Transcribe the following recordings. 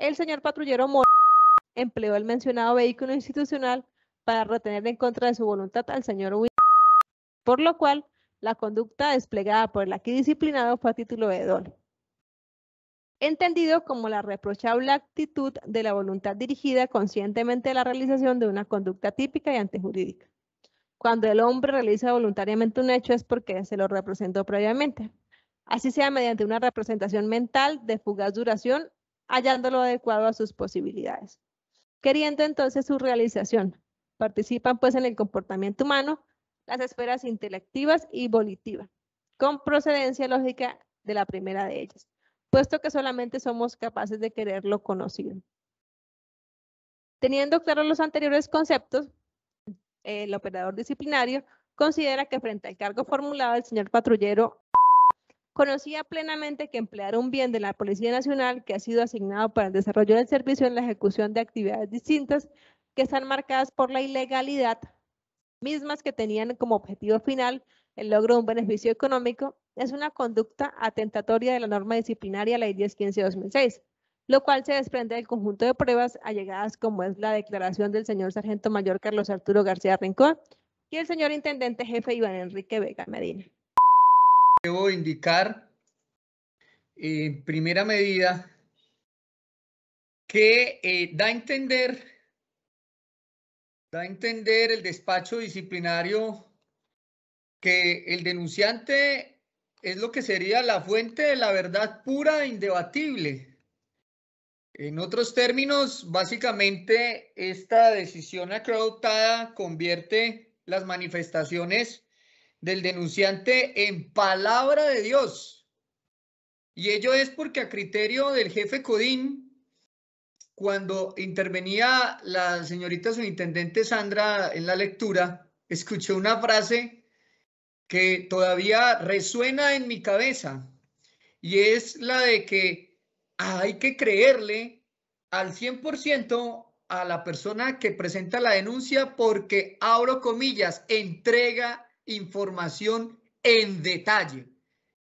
el señor patrullero empleó el mencionado vehículo institucional para retener en contra de su voluntad al señor Will, por lo cual la conducta desplegada por el aquí disciplinado fue a título de dolo, entendido como la reprochable actitud de la voluntad dirigida conscientemente a la realización de una conducta típica y antejurídica. Cuando el hombre realiza voluntariamente un hecho es porque se lo representó previamente, así sea mediante una representación mental de fugaz duración, hallándolo adecuado a sus posibilidades. Queriendo entonces su realización, participan pues en el comportamiento humano las esferas intelectivas y volitivas, con procedencia lógica de la primera de ellas, puesto que solamente somos capaces de querer lo conocido. Teniendo claros los anteriores conceptos, el operador disciplinario considera que frente al cargo formulado el señor patrullero conocía plenamente que emplear un bien de la Policía Nacional que ha sido asignado para el desarrollo del servicio en la ejecución de actividades distintas que están marcadas por la ilegalidad, mismas que tenían como objetivo final el logro de un beneficio económico, es una conducta atentatoria de la norma disciplinaria Ley 1015/2006, lo cual se desprende del conjunto de pruebas allegadas como es la declaración del señor sargento mayor Carlos Arturo García Rincón y el señor intendente jefe Iván Enrique Vega Medina. Debo indicar, en primera medida, que da a entender el despacho disciplinario que el denunciante es lo que sería la fuente de la verdad pura e indebatible. En otros términos, básicamente, esta decisión acreditada convierte las manifestaciones del denunciante en palabra de Dios. Y ello es porque a criterio del jefe Codín, cuando intervenía la señorita subintendente Sandra en la lectura, escuché una frase que todavía resuena en mi cabeza y es la de que hay que creerle al 100% a la persona que presenta la denuncia porque, abro comillas, entrega información en detalle.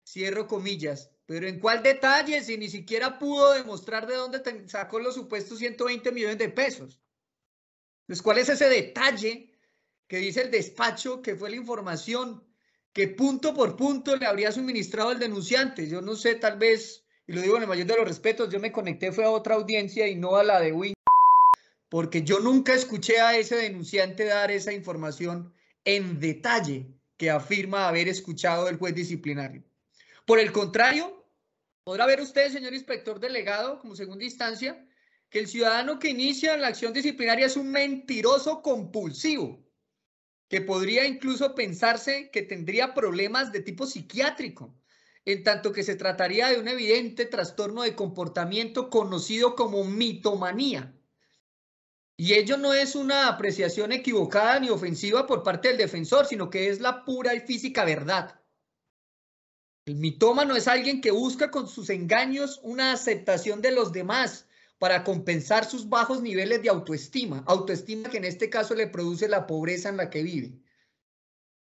Cierro comillas. Pero ¿en cuál detalle? Si ni siquiera pudo demostrar de dónde sacó los supuestos 120 millones de pesos. Pues, ¿cuál es ese detalle que dice el despacho que fue la información que punto por punto le habría suministrado el denunciante? Yo no sé, tal vez, y lo digo en el mayor de los respetos, yo me conecté, fue a otra audiencia y no a la de Win, porque yo nunca escuché a ese denunciante dar esa información en detalle que afirma haber escuchado el juez disciplinario. Por el contrario, podrá ver usted, señor inspector delegado, como segunda instancia, que el ciudadano que inicia la acción disciplinaria es un mentiroso compulsivo, que podría incluso pensarse que tendría problemas de tipo psiquiátrico, en tanto que se trataría de un evidente trastorno de comportamiento conocido como mitomanía. Y ello no es una apreciación equivocada ni ofensiva por parte del defensor, sino que es la pura y física verdad. El mitómano es alguien que busca con sus engaños una aceptación de los demás para compensar sus bajos niveles de autoestima que en este caso le produce la pobreza en la que vive.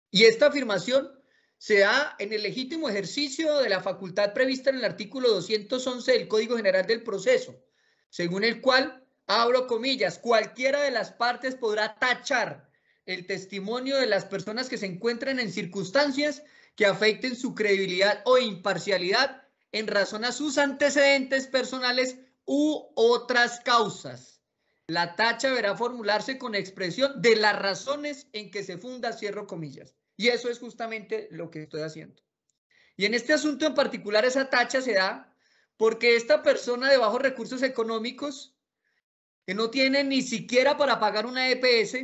Y esta afirmación se da en el legítimo ejercicio de la facultad prevista en el artículo 211 del Código General del Proceso, según el cual, abro comillas, cualquiera de las partes podrá tachar el testimonio de las personas que se encuentren en circunstancias que afecten su credibilidad o imparcialidad en razón a sus antecedentes personales u otras causas. La tacha deberá formularse con expresión de las razones en que se funda, cierro comillas. Y eso es justamente lo que estoy haciendo. Y en este asunto en particular esa tacha se da porque esta persona de bajos recursos económicos, que no tiene ni siquiera para pagar una EPS,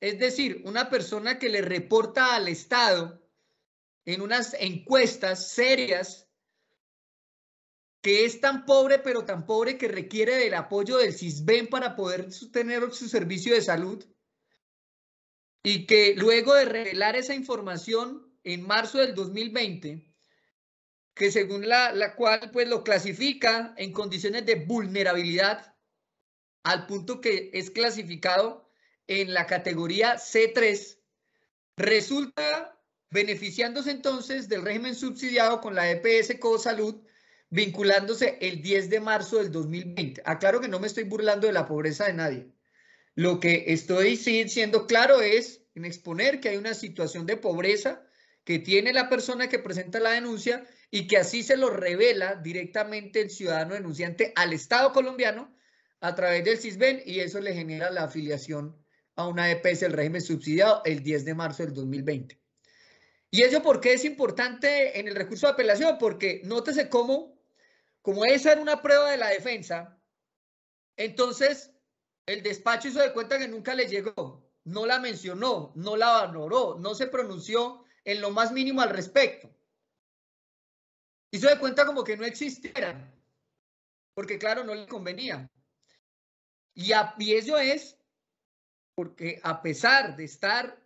es decir, una persona que le reporta al Estado en unas encuestas serias que es tan pobre, pero tan pobre que requiere del apoyo del Sisbén para poder sostener su servicio de salud, y que luego de revelar esa información en marzo del 2020, que según la cual pues lo clasifica en condiciones de vulnerabilidad, al punto que es clasificado en la categoría C3, resulta beneficiándose entonces del régimen subsidiado con la EPS Cosalud, vinculándose el 10 de marzo del 2020. Aclaro que no me estoy burlando de la pobreza de nadie. Lo que estoy siendo claro es en exponer que hay una situación de pobreza que tiene la persona que presenta la denuncia y que así se lo revela directamente el ciudadano denunciante al Estado colombiano a través del CISBEN, y eso le genera la afiliación a una EPS del régimen subsidiado el 10 de marzo del 2020. ¿Y eso por qué es importante en el recurso de apelación? Porque nótese cómo, como esa era una prueba de la defensa, entonces el despacho hizo de cuenta que nunca le llegó, no la mencionó, no la valoró, no se pronunció en lo más mínimo al respecto. Hizo de cuenta como que no existiera, porque claro, no le convenía. Y eso es porque a pesar de estar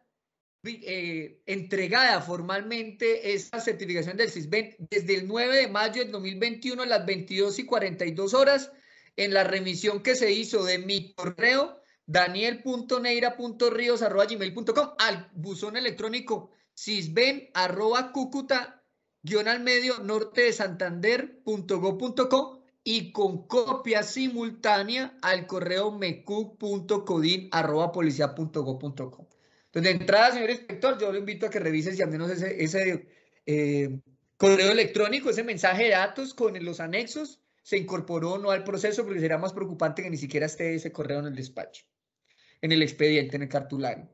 entregada formalmente esta certificación del CISBEN desde el 9 de mayo del 2021 a las 22:42 en la remisión que se hizo de mi correo daniel.neira.rios@gmail.com al buzón electrónico cisben@cucuta-al-medio norte de santander.go.co y con copia simultánea al correo mecuc.codin@policia.go.co. Entonces, de entrada, señor inspector, yo lo invito a que revise si al menos ese correo electrónico, ese mensaje de datos con los anexos, se incorporó o no al proceso, porque será más preocupante que ni siquiera esté ese correo en el despacho, en el expediente, en el cartulario.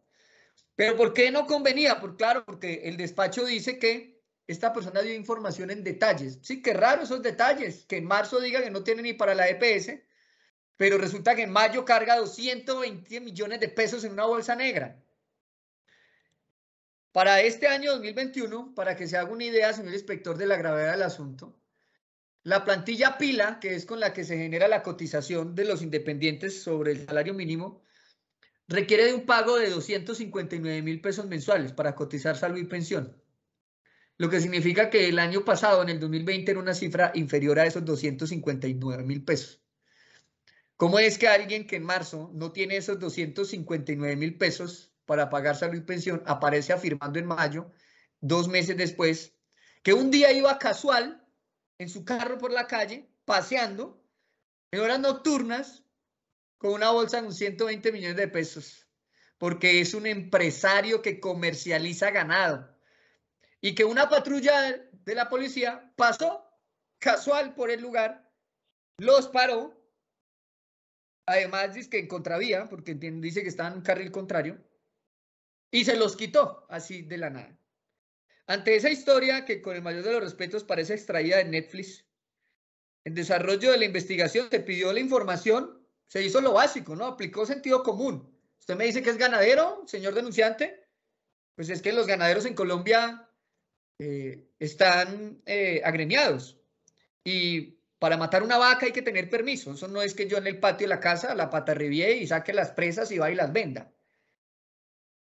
¿Pero por qué no convenía? Claro, porque el despacho dice que esta persona dio información en detalles. Sí, qué raro esos detalles, que en marzo diga que no tiene ni para la EPS, pero resulta que en mayo carga 220 millones de pesos en una bolsa negra. Para este año 2021, para que se haga una idea, señor inspector, de la gravedad del asunto, la plantilla pila, que es con la que se genera la cotización de los independientes sobre el salario mínimo, requiere de un pago de 259.000 pesos mensuales para cotizar salud y pensión. Lo que significa que el año pasado, en el 2020, era una cifra inferior a esos 259.000 pesos. ¿Cómo es que alguien que en marzo no tiene esos 259.000 pesos para pagar salud y pensión aparece afirmando en mayo, 2 meses después, que un día iba casual en su carro por la calle, paseando, en horas nocturnas, con una bolsa con 120 millones de pesos, porque es un empresario que comercializa ganado, y que una patrulla de la policía pasó casual por el lugar, los paró, además dice que en contravía, porque dice que estaba en un carril contrario, y se los quitó así de la nada. Ante esa historia, que con el mayor de los respetos parece extraída de Netflix, en desarrollo de la investigación se pidió la información, se hizo lo básico, ¿no? Aplicó sentido común. Usted me dice que es ganadero, señor denunciante. Pues es que los ganaderos en Colombia están agremiados. Y para matar una vaca hay que tener permiso. Eso no es que yo en el patio de la casa la patarribié y saque las presas y va y las venda.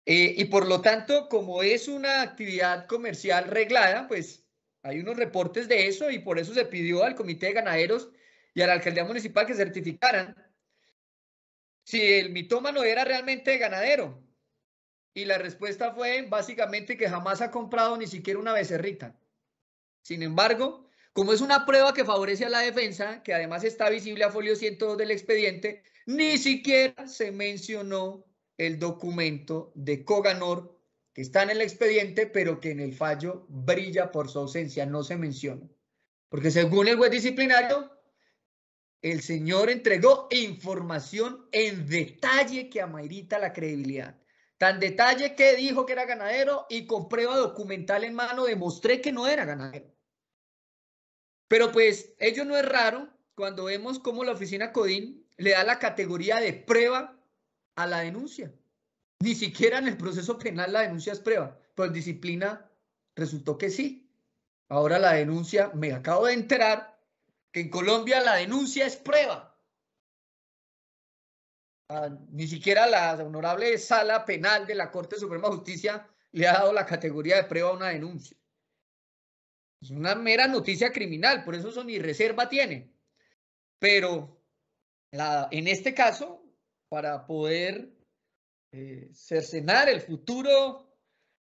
Y por lo tanto, como es una actividad comercial reglada, pues hay unos reportes de eso, y por eso se pidió al Comité de Ganaderos y a la Alcaldía Municipal que certificaran si el mitómano era realmente ganadero. Y la respuesta fue básicamente que jamás ha comprado ni siquiera una becerrita. Sin embargo, como es una prueba que favorece a la defensa, que además está visible a folio 102 del expediente, ni siquiera se mencionó el documento de Coganor, que está en el expediente, pero que en el fallo brilla por su ausencia, no se menciona. Porque según el juez disciplinario, el señor entregó información en detalle que amerita la credibilidad. Tan detalle que dijo que era ganadero, y con prueba documental en mano demostré que no era ganadero. Pero pues ello no es raro cuando vemos cómo la oficina Codin le da la categoría de prueba a la denuncia. Ni siquiera en el proceso penal la denuncia es prueba, pero en disciplina resultó que sí. Ahora la denuncia, me acabo de enterar que en Colombia la denuncia es prueba. Ni siquiera la honorable sala penal de la Corte Suprema de Justicia le ha dado la categoría de prueba a una denuncia. Es una mera noticia criminal, por eso ni reserva tiene. Pero en este caso, para poder cercenar el futuro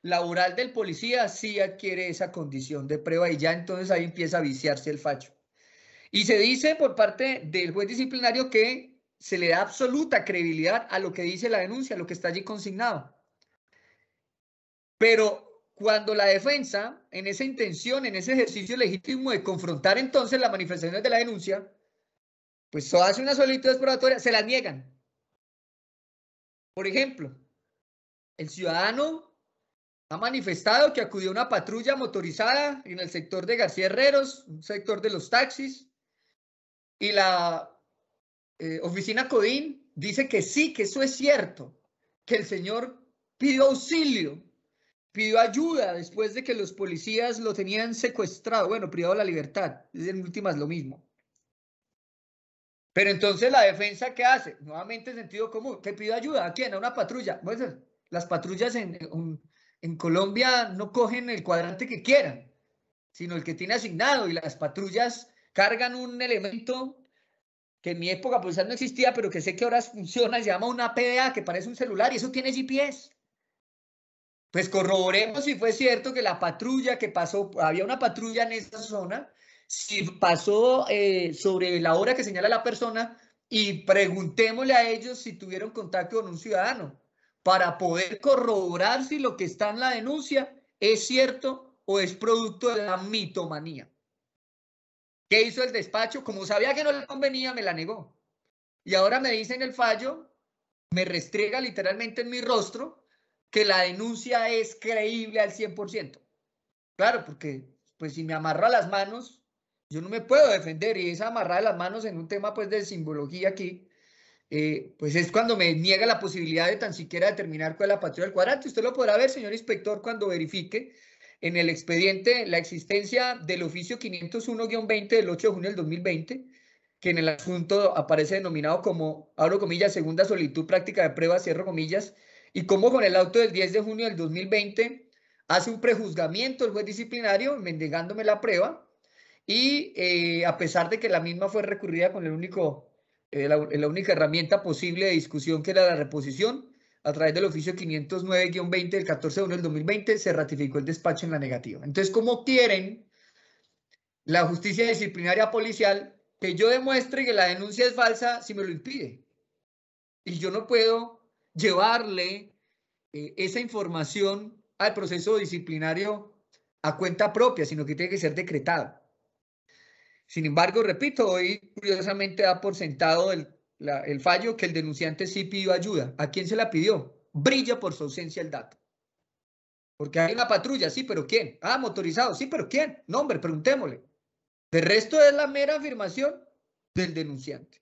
laboral del policía, sí adquiere esa condición de prueba, y ya entonces ahí empieza a viciarse el fallo. Y se dice por parte del juez disciplinario que se le da absoluta credibilidad a lo que dice la denuncia, a lo que está allí consignado. Pero cuando la defensa, en esa intención, en ese ejercicio legítimo de confrontar entonces las manifestaciones de la denuncia, pues hace una solicitud exploratoria, se las niegan. Por ejemplo, el ciudadano ha manifestado que acudió a una patrulla motorizada en el sector de García Herreros, un sector de los taxis, y la oficina Codín dice que sí, que eso es cierto, que el señor pidió auxilio, pidió ayuda después de que los policías lo tenían secuestrado, bueno, privado de la libertad, es en últimas lo mismo. Pero entonces la defensa, ¿qué hace? Nuevamente sentido común, ¿que pidió ayuda? ¿A quién? ¿A una patrulla? Bueno, las patrullas en Colombia no cogen el cuadrante que quieran, sino el que tiene asignado, y las patrullas cargan un elemento que en mi época pues no existía, pero que sé que ahora funciona, se llama una PDA, que parece un celular, y eso tiene GPS. Pues corroboremos si fue cierto que la patrulla que pasó, había una patrulla en esa zona, si pasó sobre la hora que señala la persona, y preguntémosle a ellos si tuvieron contacto con un ciudadano para poder corroborar si lo que está en la denuncia es cierto o es producto de la mitomanía. ¿Qué hizo el despacho? Como sabía que no le convenía, me la negó. Y ahora me dice en el fallo, me restriega literalmente en mi rostro, que la denuncia es creíble al 100%. Claro, porque pues si me amarra las manos, yo no me puedo defender, y esa amarrada de las manos en un tema pues de simbología aquí, pues es cuando me niega la posibilidad de tan siquiera determinar cuál es la patrulla del cuadrante. Usted lo podrá ver, señor inspector, cuando verifique en el expediente la existencia del oficio 501-20 del 8 de junio del 2020, que en el asunto aparece denominado como, abro comillas, segunda solicitud práctica de pruebas, cierro comillas, y como con el auto del 10 de junio del 2020 hace un prejuzgamiento el juez disciplinario, mendigándome la prueba, y a pesar de que la misma fue recurrida con la única herramienta posible de discusión, que era la reposición, a través del oficio 509-20 del 14 de junio del 2020, se ratificó el despacho en la negativa. Entonces, ¿cómo quieren la justicia disciplinaria policial que yo demuestre que la denuncia es falsa si me lo impide? Y yo no puedo llevarle esa información al proceso disciplinario a cuenta propia, sino que tiene que ser decretado. Sin embargo, repito, hoy curiosamente da por sentado el fallo que el denunciante sí pidió ayuda. ¿A quién se la pidió? Brilla por su ausencia el dato. Porque hay una patrulla, sí, pero ¿quién? Ah, motorizado, sí, pero ¿quién? No, hombre, preguntémosle. De resto es la mera afirmación del denunciante.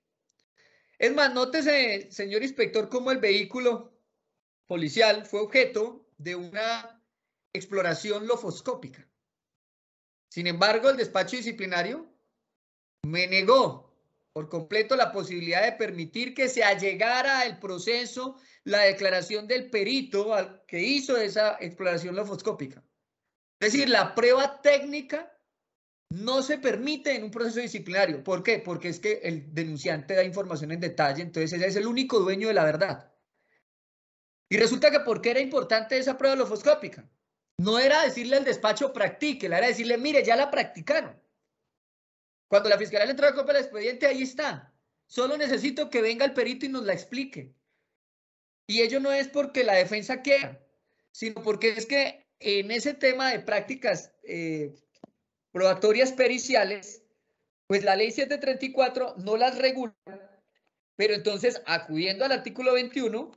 Es más, nótese, señor inspector, cómo el vehículo policial fue objeto de una exploración lofoscópica. Sin embargo, el despacho disciplinario me negó por completo la posibilidad de permitir que se allegara al proceso la declaración del perito que hizo esa exploración lofoscópica. Es decir, la prueba técnica no se permite en un proceso disciplinario. ¿Por qué? Porque es que el denunciante da información en detalle, entonces ese es el único dueño de la verdad. Y resulta que ¿por qué era importante esa prueba lofoscópica? No era decirle al despacho practíquela, era decirle, mire, ya la practicaron. Cuando la fiscalía le entrega copia del expediente, ahí está. Solo necesito que venga el perito y nos la explique. Y ello no es porque la defensa quiera, sino porque es que en ese tema de prácticas probatorias periciales, pues la ley 734 no las regula, pero entonces acudiendo al artículo 21,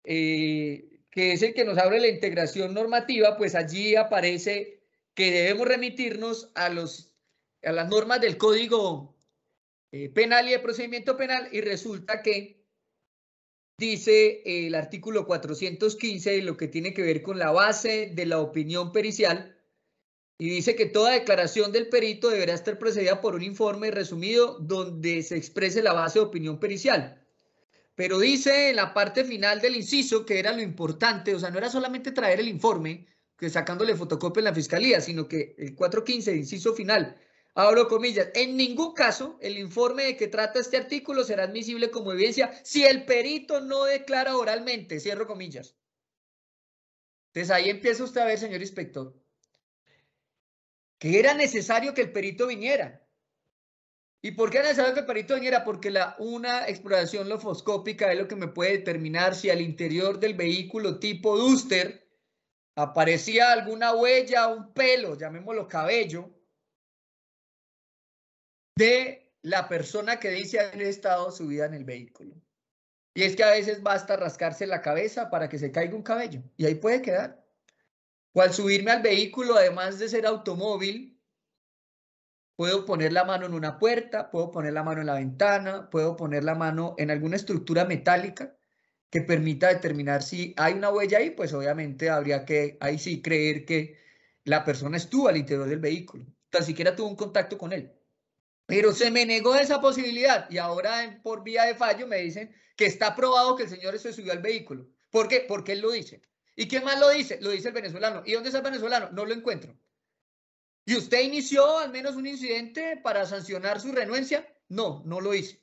que es el que nos abre la integración normativa, pues allí aparece que debemos remitirnos a las normas del Código Penal y de Procedimiento Penal, y resulta que dice el artículo 415 lo que tiene que ver con la base de la opinión pericial, y dice que toda declaración del perito deberá estar precedida por un informe resumido donde se exprese la base de opinión pericial. Pero dice en la parte final del inciso, que era lo importante, o sea, no era solamente traer el informe, que sacándole fotocopia en la fiscalía, sino que el 415, inciso final, abro comillas, en ningún caso el informe de que trata este artículo será admisible como evidencia si el perito no declara oralmente, cierro comillas. Entonces ahí empieza usted a ver, señor inspector, que era necesario que el perito viniera. ¿Y por qué era necesario que el perito viniera? Porque una exploración lofoscópica es lo que me puede determinar si al interior del vehículo tipo Duster aparecía alguna huella, un pelo, llamémoslo cabello, de la persona que dice haber estado subida en el vehículo. Y es que a veces basta rascarse la cabeza para que se caiga un cabello y ahí puede quedar. O al subirme al vehículo, además de ser automóvil, puedo poner la mano en una puerta, puedo poner la mano en la ventana, puedo poner la mano en alguna estructura metálica que permita determinar si hay una huella ahí, pues obviamente habría que ahí sí creer que la persona estuvo al interior del vehículo, tan siquiera tuvo un contacto con él. Pero se me negó esa posibilidad y ahora por vía de fallo me dicen que está probado que el señor se subió al vehículo. ¿Por qué? Porque él lo dice. ¿Y quién más lo dice? Lo dice el venezolano. ¿Y dónde está el venezolano? No lo encuentro. ¿Y usted inició al menos un incidente para sancionar su renuencia? No, no lo hice.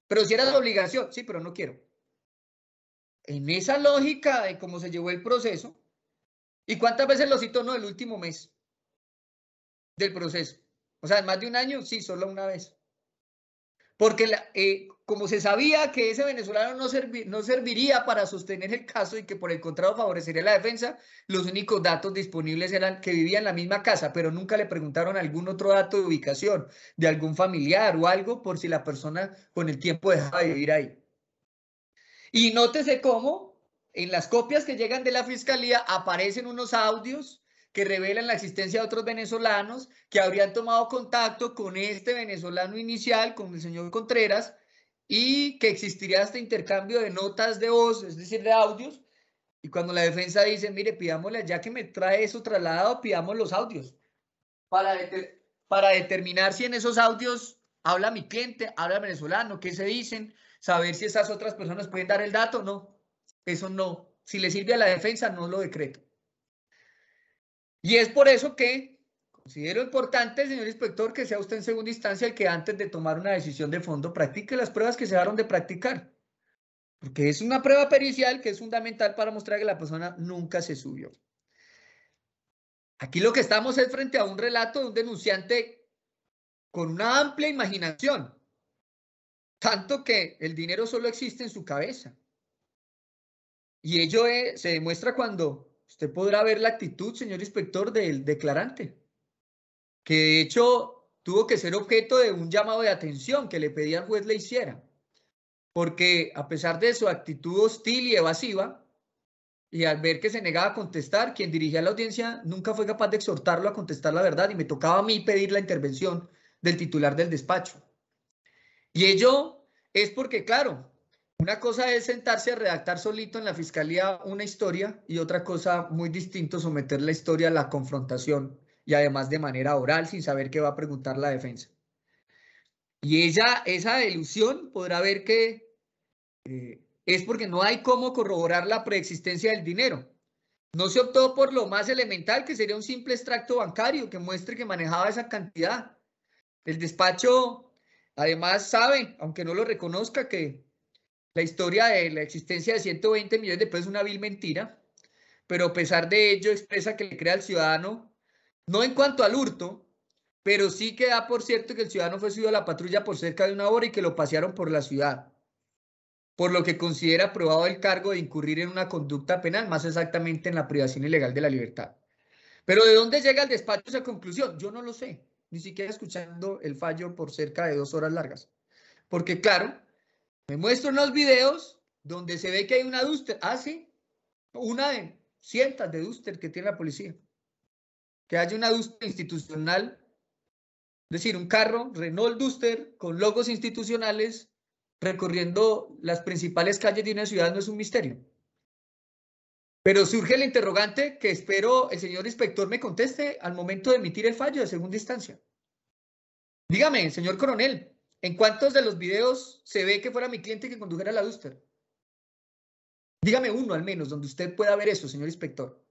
Pero si era de obligación, sí, pero no quiero. En esa lógica de cómo se llevó el proceso, ¿y cuántas veces lo cito? No, el último mes del proceso. O sea, en más de un año, sí, solo una vez. Porque como se sabía que ese venezolano no serviría para sostener el caso y que por el contrario favorecería la defensa, los únicos datos disponibles eran que vivía en la misma casa, pero nunca le preguntaron algún otro dato de ubicación de algún familiar o algo por si la persona con el tiempo dejaba de vivir ahí. Y nótese cómo en las copias que llegan de la fiscalía aparecen unos audios que revelan la existencia de otros venezolanos que habrían tomado contacto con este venezolano inicial, con el señor Contreras, y que existiría este intercambio de notas de voz, es decir, de audios. Y cuando la defensa dice, mire, pidámosle, ya que me trae eso trasladado, pidamos los audios para determinar si en esos audios habla mi cliente, habla venezolano, qué se dicen, saber si esas otras personas pueden dar el dato, no, eso no. Si le sirve a la defensa, no lo decreto. Y es por eso que considero importante, señor inspector, que sea usted en segunda instancia el que antes de tomar una decisión de fondo practique las pruebas que se dejaron de practicar. Porque es una prueba pericial que es fundamental para mostrar que la persona nunca se subió. Aquí lo que estamos es frente a un relato de un denunciante con una amplia imaginación, tanto que el dinero solo existe en su cabeza. Y ello se demuestra cuando usted podrá ver la actitud, señor inspector, del declarante, que de hecho tuvo que ser objeto de un llamado de atención que le pedía al juez le hiciera, porque a pesar de su actitud hostil y evasiva, y al ver que se negaba a contestar, quien dirigía la audiencia nunca fue capaz de exhortarlo a contestar la verdad y me tocaba a mí pedir la intervención del titular del despacho. Y ello es porque, claro, una cosa es sentarse a redactar solito en la fiscalía una historia y otra cosa muy distinto someter la historia a la confrontación y además de manera oral sin saber qué va a preguntar la defensa. Y esa delusión podrá ver que es porque no hay cómo corroborar la preexistencia del dinero. No se optó por lo más elemental, que sería un simple extracto bancario que muestre que manejaba esa cantidad. El despacho, además, sabe, aunque no lo reconozca, que la historia de la existencia de 120 millones de pesos es una vil mentira, pero a pesar de ello expresa que le cree al ciudadano, no en cuanto al hurto, pero sí que da por cierto que el ciudadano fue subido a la patrulla por cerca de una hora y que lo pasearon por la ciudad, por lo que considera probado el cargo de incurrir en una conducta penal, más exactamente en la privación ilegal de la libertad. Pero ¿de dónde llega el despacho esa conclusión? Yo no lo sé, ni siquiera escuchando el fallo por cerca de 2 horas largas. Porque claro, me muestro unos videos donde se ve que hay una Duster. Ah, sí, una de cientos de Duster que tiene la policía. Que haya una Duster institucional, es decir, un carro Renault Duster con logos institucionales recorriendo las principales calles de una ciudad no es un misterio. Pero surge el interrogante que espero el señor inspector me conteste al momento de emitir el fallo de segunda instancia. Dígame, señor coronel, ¿en cuántos de los videos se ve que fuera mi cliente que condujera la Duster? Dígame uno al menos donde usted pueda ver eso, señor inspector.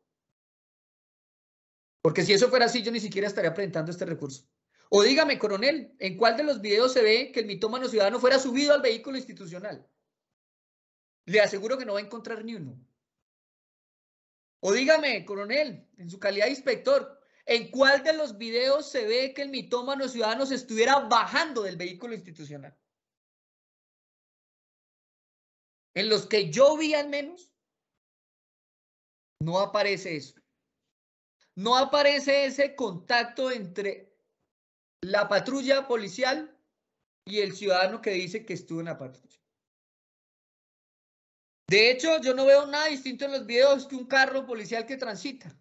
Porque si eso fuera así, yo ni siquiera estaría presentando este recurso. O dígame, coronel, ¿en cuál de los videos se ve que el mitómano ciudadano fuera subido al vehículo institucional? Le aseguro que no va a encontrar ni uno. O dígame, coronel, en su calidad de inspector, ¿En cuál de los videos se ve que el mitómano ciudadano se estuviera bajando del vehículo institucional? En los que yo vi al menos, no aparece eso. No aparece ese contacto entre la patrulla policial y el ciudadano que dice que estuvo en la patrulla. De hecho, yo no veo nada distinto en los videos que un carro policial que transita.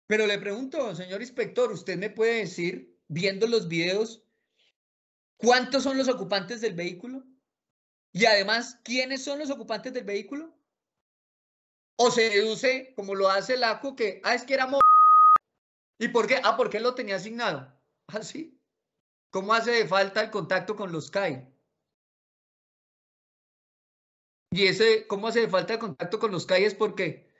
Pero le pregunto, señor inspector, ¿usted me puede decir, viendo los videos, cuántos son los ocupantes del vehículo? Y además, ¿quiénes son los ocupantes del vehículo? ¿O se deduce, como lo hace el ACO, que, es que era ¿Y por qué? Porque él lo tenía asignado. ¿Ah, sí? ¿Cómo hace de falta el contacto con los CAI? Y ¿cómo hace de falta el contacto con los CAI? Es porque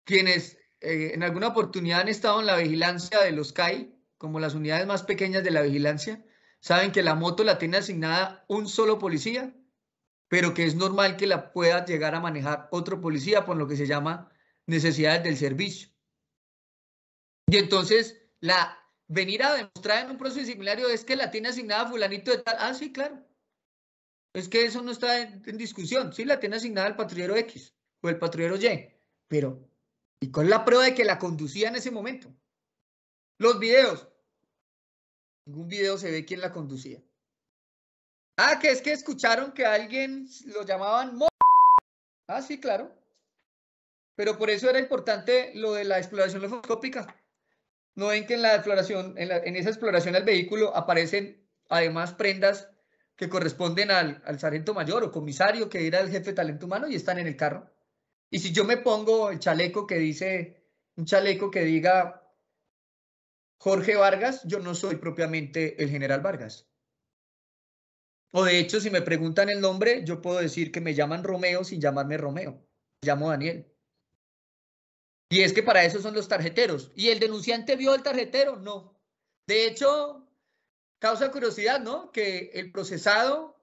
quienes en alguna oportunidad han estado en la vigilancia de los CAI, como las unidades más pequeñas de la vigilancia, saben que la moto la tiene asignada un solo policía, pero que es normal que la pueda llegar a manejar otro policía por lo que se llama necesidades del servicio. Y entonces, venir a demostrar en un proceso disciplinario es que la tiene asignada fulanito de tal. Ah, sí, claro. Es que eso no está en discusión. Sí, la tiene asignada el patrullero X o el patrullero Y. Pero, ¿y cuál es la prueba de que la conducía en ese momento? Los videos. Ningún video se ve quién la conducía. Que es que escucharon que alguien lo llamaban Ah, sí, claro. Pero por eso era importante lo de la exploración lefoscópica. ¿No ven que en la exploración, en esa exploración del vehículo aparecen además prendas que corresponden al sargento mayor o comisario que era el jefe de talento humano y están en el carro? Y si yo me pongo el chaleco un chaleco que diga Jorge Vargas, yo no soy propiamente el general Vargas. O de hecho, si me preguntan el nombre, yo puedo decir que me llaman Romeo sin llamarme Romeo. Me llamo Daniel. Y es que para eso son los tarjeteros. ¿Y el denunciante vio el tarjetero? No. De hecho, causa curiosidad, ¿no? Que el procesado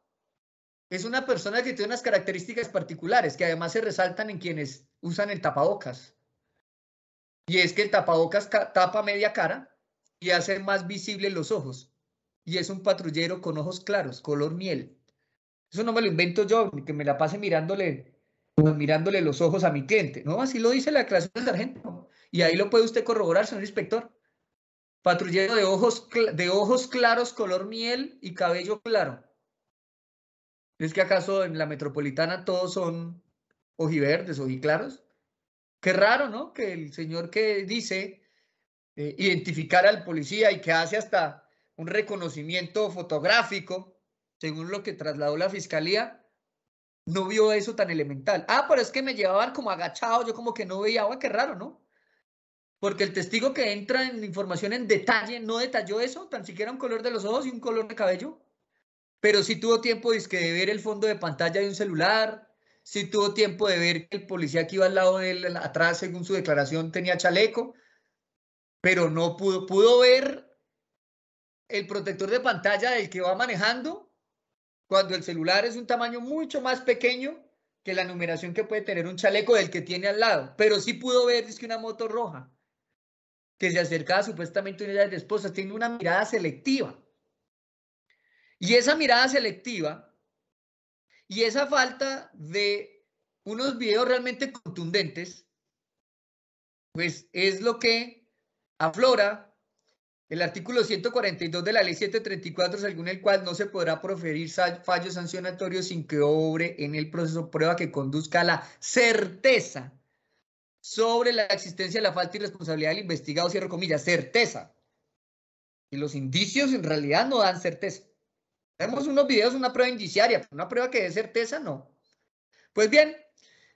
es una persona que tiene unas características particulares que además se resaltan en quienes usan el tapabocas. Y es que el tapabocas tapa media cara y hace más visibles los ojos. Y es un patrullero con ojos claros, color miel. Eso no me lo invento yo, que me la pase mirándole los ojos a mi cliente. No, así lo dice la declaración del sargento. Y ahí lo puede usted corroborar, señor inspector. Patrullero de ojos claros, color miel y cabello claro. ¿Es que acaso en la metropolitana todos son ojiverdes, ojiclaros? Qué raro, ¿no? Que el señor que dice identificar al policía y que hace hasta un reconocimiento fotográfico, según lo que trasladó la fiscalía, no vio eso tan elemental. Pero es que me llevaban como agachado, yo como que no veía. Qué raro, ¿no? Porque el testigo que entra en información en detalle no detalló eso, tan siquiera un color de los ojos y un color de cabello. Pero sí tuvo tiempo de ver el fondo de pantalla de un celular, sí tuvo tiempo de ver que el policía que iba al lado de él, atrás, según su declaración, tenía chaleco, pero no pudo ver el protector de pantalla del que va manejando cuando el celular es un tamaño mucho más pequeño que la numeración que puede tener un chaleco del que tiene al lado. Pero sí pudo ver, es que una moto roja que se acercaba supuestamente a una de esposas, tiene una mirada selectiva. Y esa mirada selectiva y esa falta de unos videos realmente contundentes, pues es lo que aflora el artículo 142 de la ley 734, según el cual no se podrá proferir fallo sancionatorio sin que obre en el proceso prueba que conduzca a la certeza sobre la existencia de la falta y responsabilidad del investigado, cierro comillas, certeza. Y los indicios en realidad no dan certeza. Vemos unos videos, una prueba indiciaria, pero una prueba que dé certeza, no. Pues bien,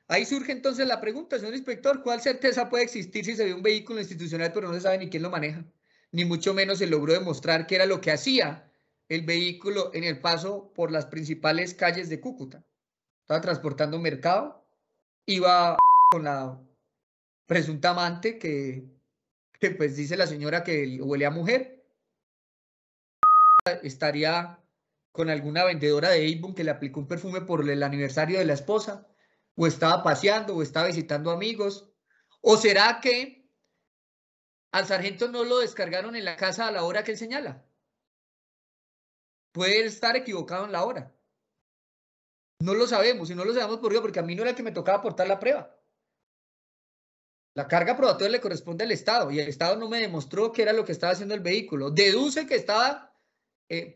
ahí surge entonces la pregunta, señor inspector, ¿cuál certeza puede existir si se ve un vehículo institucional pero no se sabe ni quién lo maneja? Ni mucho menos se logró demostrar qué era lo que hacía el vehículo en el paso por las principales calles de Cúcuta. Estaba transportando mercado, iba con la presunta amante que pues dice la señora que huele a mujer, estaría con alguna vendedora de Avon que le aplicó un perfume por el aniversario de la esposa, o estaba paseando, o estaba visitando amigos, o será que al sargento no lo descargaron en la casa a la hora que él señala. Puede estar equivocado en la hora. No lo sabemos, y no lo sabemos por qué, porque a mí no era el que me tocaba aportar la prueba. La carga probatoria le corresponde al Estado, y el Estado no me demostró qué era lo que estaba haciendo el vehículo. Deduce que estaba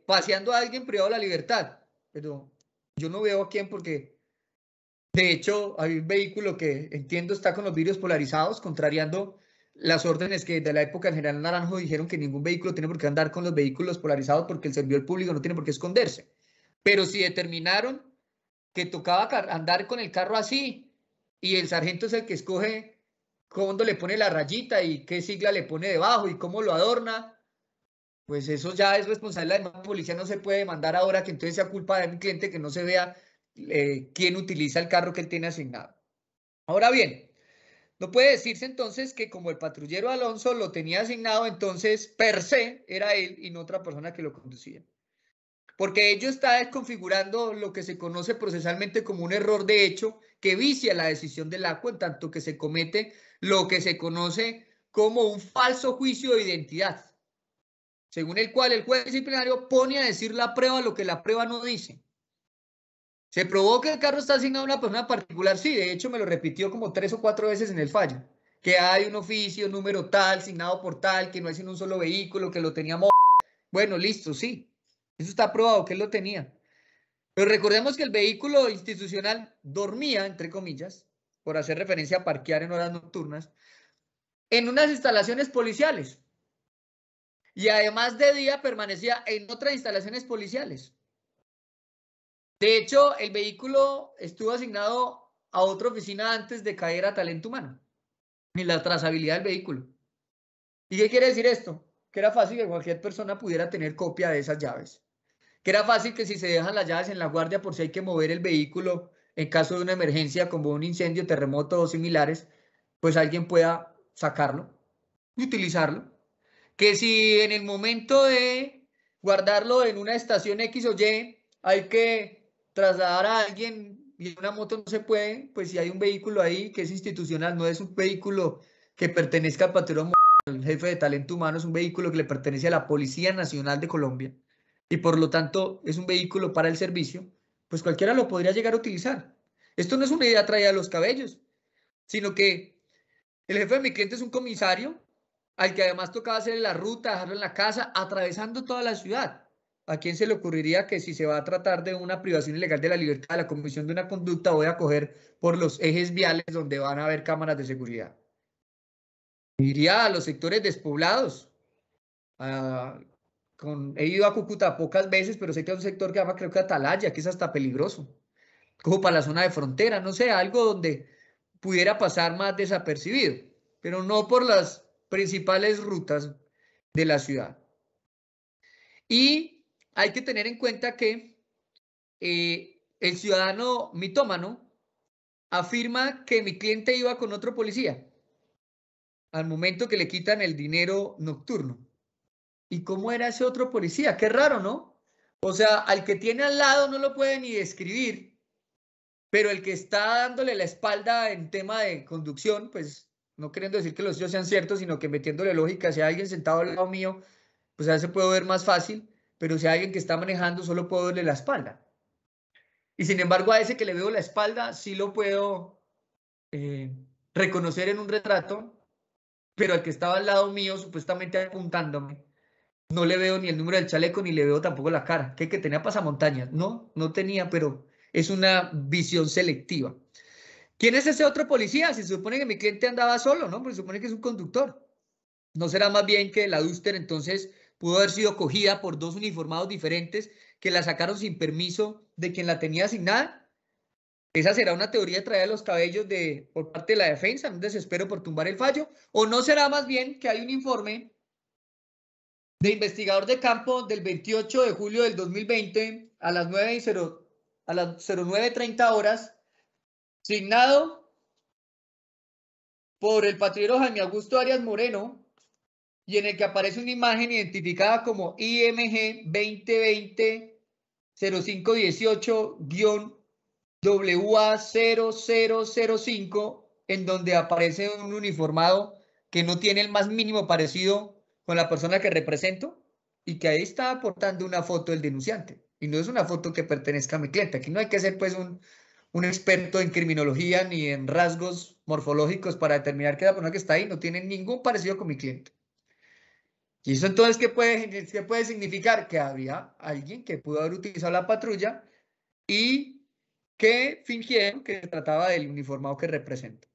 paseando a alguien privado de la libertad, pero yo no veo a quién, porque de hecho hay un vehículo que entiendo está con los vidrios polarizados, contrariando las órdenes que de la época del general Naranjo dijeron que ningún vehículo tiene por qué andar con los vehículos polarizados porque el servidor público no tiene por qué esconderse. Pero si determinaron que tocaba andar con el carro así, y el sargento es el que escoge cuándo le pone la rayita y qué sigla le pone debajo y cómo lo adorna, pues eso ya es responsabilidad de la policía. No se puede mandar ahora que entonces sea culpa de mi cliente que no se vea quién utiliza el carro que él tiene asignado. Ahora bien, no puede decirse entonces que como el patrullero Alonso lo tenía asignado, entonces per se era él y no otra persona que lo conducía. Porque ello está desconfigurando lo que se conoce procesalmente como un error de hecho que vicia la decisión del ACUA, en tanto que se comete lo que se conoce como un falso juicio de identidad, según el cual el juez disciplinario pone a decir la prueba lo que la prueba no dice. ¿Se probó que el carro está asignado a una persona particular? Sí, de hecho me lo repitió como 3 o 4 veces en el fallo, que hay un oficio, número tal, asignado por tal, que no es en un solo vehículo, que lo teníamos. Bueno, listo, sí. Eso está probado que él lo tenía. Pero recordemos que el vehículo institucional dormía, entre comillas, por hacer referencia a parquear en horas nocturnas, en unas instalaciones policiales. Y además de día permanecía en otras instalaciones policiales. De hecho, el vehículo estuvo asignado a otra oficina antes de caer a talento humano, en la trazabilidad del vehículo. ¿Y qué quiere decir esto? Que era fácil que cualquier persona pudiera tener copia de esas llaves. Que era fácil que si se dejan las llaves en la guardia por si hay que mover el vehículo en caso de una emergencia como un incendio, terremoto o similares, pues alguien pueda sacarlo y utilizarlo. Que si en el momento de guardarlo en una estación X o Y hay que trasladar a alguien y en una moto no se puede, pues si hay un vehículo ahí que es institucional, no es un vehículo que pertenezca al patrón, al jefe de talento humano, es un vehículo que le pertenece a la Policía Nacional de Colombia y por lo tanto es un vehículo para el servicio, pues cualquiera lo podría llegar a utilizar. Esto no es una idea traída a los cabellos, sino que el jefe de mi cliente es un comisario al que además tocaba hacer la ruta, dejarlo en la casa, atravesando toda la ciudad. ¿A quién se le ocurriría que si se va a tratar de una privación ilegal de la libertad, de la comisión de una conducta, voy a coger por los ejes viales donde van a haber cámaras de seguridad? Iría a los sectores despoblados. He ido a Cúcuta pocas veces, pero sé que hay un sector que se llama, creo que Atalaya, que es hasta peligroso. Como para la zona de frontera, no sé, algo donde pudiera pasar más desapercibido, pero no por las principales rutas de la ciudad. Y hay que tener en cuenta que el ciudadano mitómano afirma que mi cliente iba con otro policía al momento que le quitan el dinero nocturno. ¿Y cómo era ese otro policía? Qué raro, ¿no? O sea, al que tiene al lado no lo puede ni describir, pero el que está dándole la espalda en tema de conducción, pues no queriendo decir que los hechos sean ciertos, sino que metiéndole lógica, si hay alguien sentado al lado mío, pues a veces puedo ver más fácil, pero si hay alguien que está manejando, solo puedo verle la espalda. Y sin embargo, a ese que le veo la espalda, sí lo puedo reconocer en un retrato, pero al que estaba al lado mío, supuestamente apuntándome, no le veo ni el número del chaleco, ni le veo tampoco la cara. ¿Qué? Que tenía pasamontañas. No, no tenía, pero es una visión selectiva. ¿Quién es ese otro policía? Si se supone que mi cliente andaba solo, ¿no? Pues se supone que es un conductor. ¿No será más bien que la Duster entonces pudo haber sido cogida por dos uniformados diferentes que la sacaron sin permiso de quien la tenía asignada? ¿Esa será una teoría traída de los cabellos por parte de la defensa, un desespero por tumbar el fallo? ¿O no será más bien que hay un informe de investigador de campo del 28 de julio del 2020 a las 09:30 horas, signado por el patrullero Jaime Augusto Arias Moreno, y en el que aparece una imagen identificada como IMG 2020-0518-WA0005, en donde aparece un uniformado que no tiene el más mínimo parecido con la persona que represento y que ahí está aportando una foto del denunciante. Y no es una foto que pertenezca a mi cliente. Aquí no hay que ser pues un experto en criminología ni en rasgos morfológicos para determinar que la persona que está ahí no tiene ningún parecido con mi cliente. ¿Y eso entonces qué puede significar? Que había alguien que pudo haber utilizado la patrulla y que fingieron que se trataba del uniformado que representa.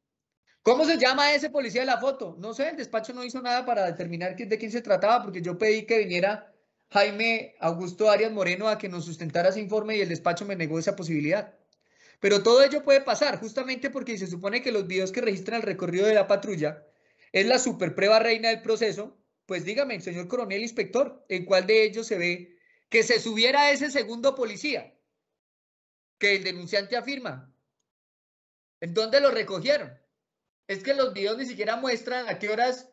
¿Cómo se llama ese policía de la foto? No sé, el despacho no hizo nada para determinar de quién se trataba, porque yo pedí que viniera Jaime Augusto Arias Moreno a que nos sustentara ese informe y el despacho me negó esa posibilidad. Pero todo ello puede pasar justamente porque se supone que los videos que registran el recorrido de la patrulla es la super prueba reina del proceso. Pues dígame, señor coronel inspector, ¿en cuál de ellos se ve que se subiera ese segundo policía que el denunciante afirma? ¿En dónde lo recogieron? Es que los videos ni siquiera muestran a qué horas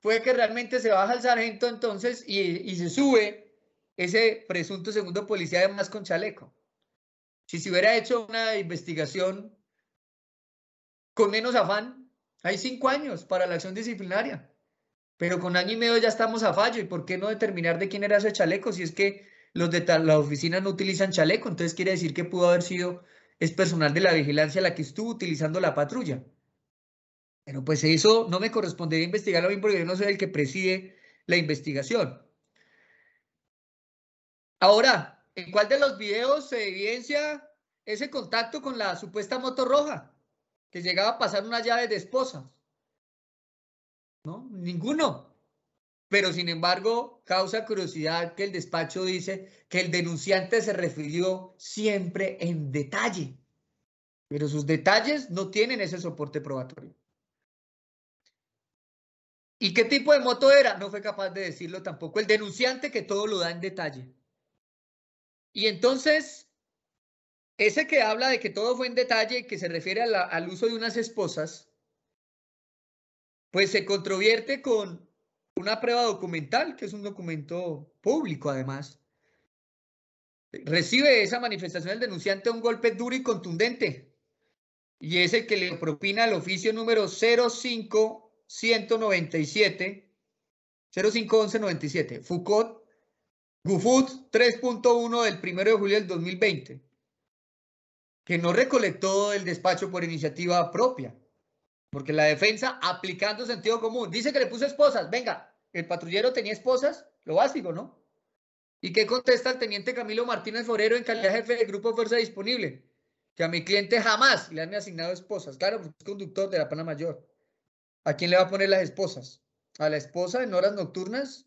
fue que realmente se baja el sargento entonces y se sube ese presunto segundo policía además con chaleco. Si se hubiera hecho una investigación con menos afán, hay 5 años para la acción disciplinaria, pero con año y medio ya estamos a fallo. ¿Y por qué no determinar de quién era ese chaleco? Si es que los de la oficina no utilizan chaleco, entonces quiere decir que pudo haber sido es personal de la vigilancia la que estuvo utilizando la patrulla. Pero pues eso no me correspondería investigarlo bien porque yo no soy el que preside la investigación. Ahora, ¿en cuál de los videos se evidencia ese contacto con la supuesta moto roja que llegaba a pasar unas llaves de esposa? ¿No? Ninguno. Pero sin embargo, causa curiosidad que el despacho dice que el denunciante se refirió siempre en detalle, pero sus detalles no tienen ese soporte probatorio. ¿Y qué tipo de moto era? No fue capaz de decirlo tampoco el denunciante, que todo lo da en detalle. Y entonces, ese que habla de que todo fue en detalle, que se refiere al uso de unas esposas, pues se controvierte con una prueba documental, que es un documento público además. Recibe esa manifestación del denunciante un golpe duro y contundente, y es el que le propina el oficio número 05197, 051197, Foucault, Gufut 3.1 del 1 de julio del 2020, que no recolectó el despacho por iniciativa propia, porque la defensa, aplicando sentido común, dice que le puso esposas. Venga, el patrullero tenía esposas, lo básico, ¿no? ¿Y qué contesta el teniente Camilo Martínez Forero en calidad de jefe del Grupo Fuerza Disponible? Que a mi cliente jamás le han asignado esposas. Claro, porque es conductor de la Pana Mayor. ¿A quién le va a poner las esposas? ¿A la esposa en horas nocturnas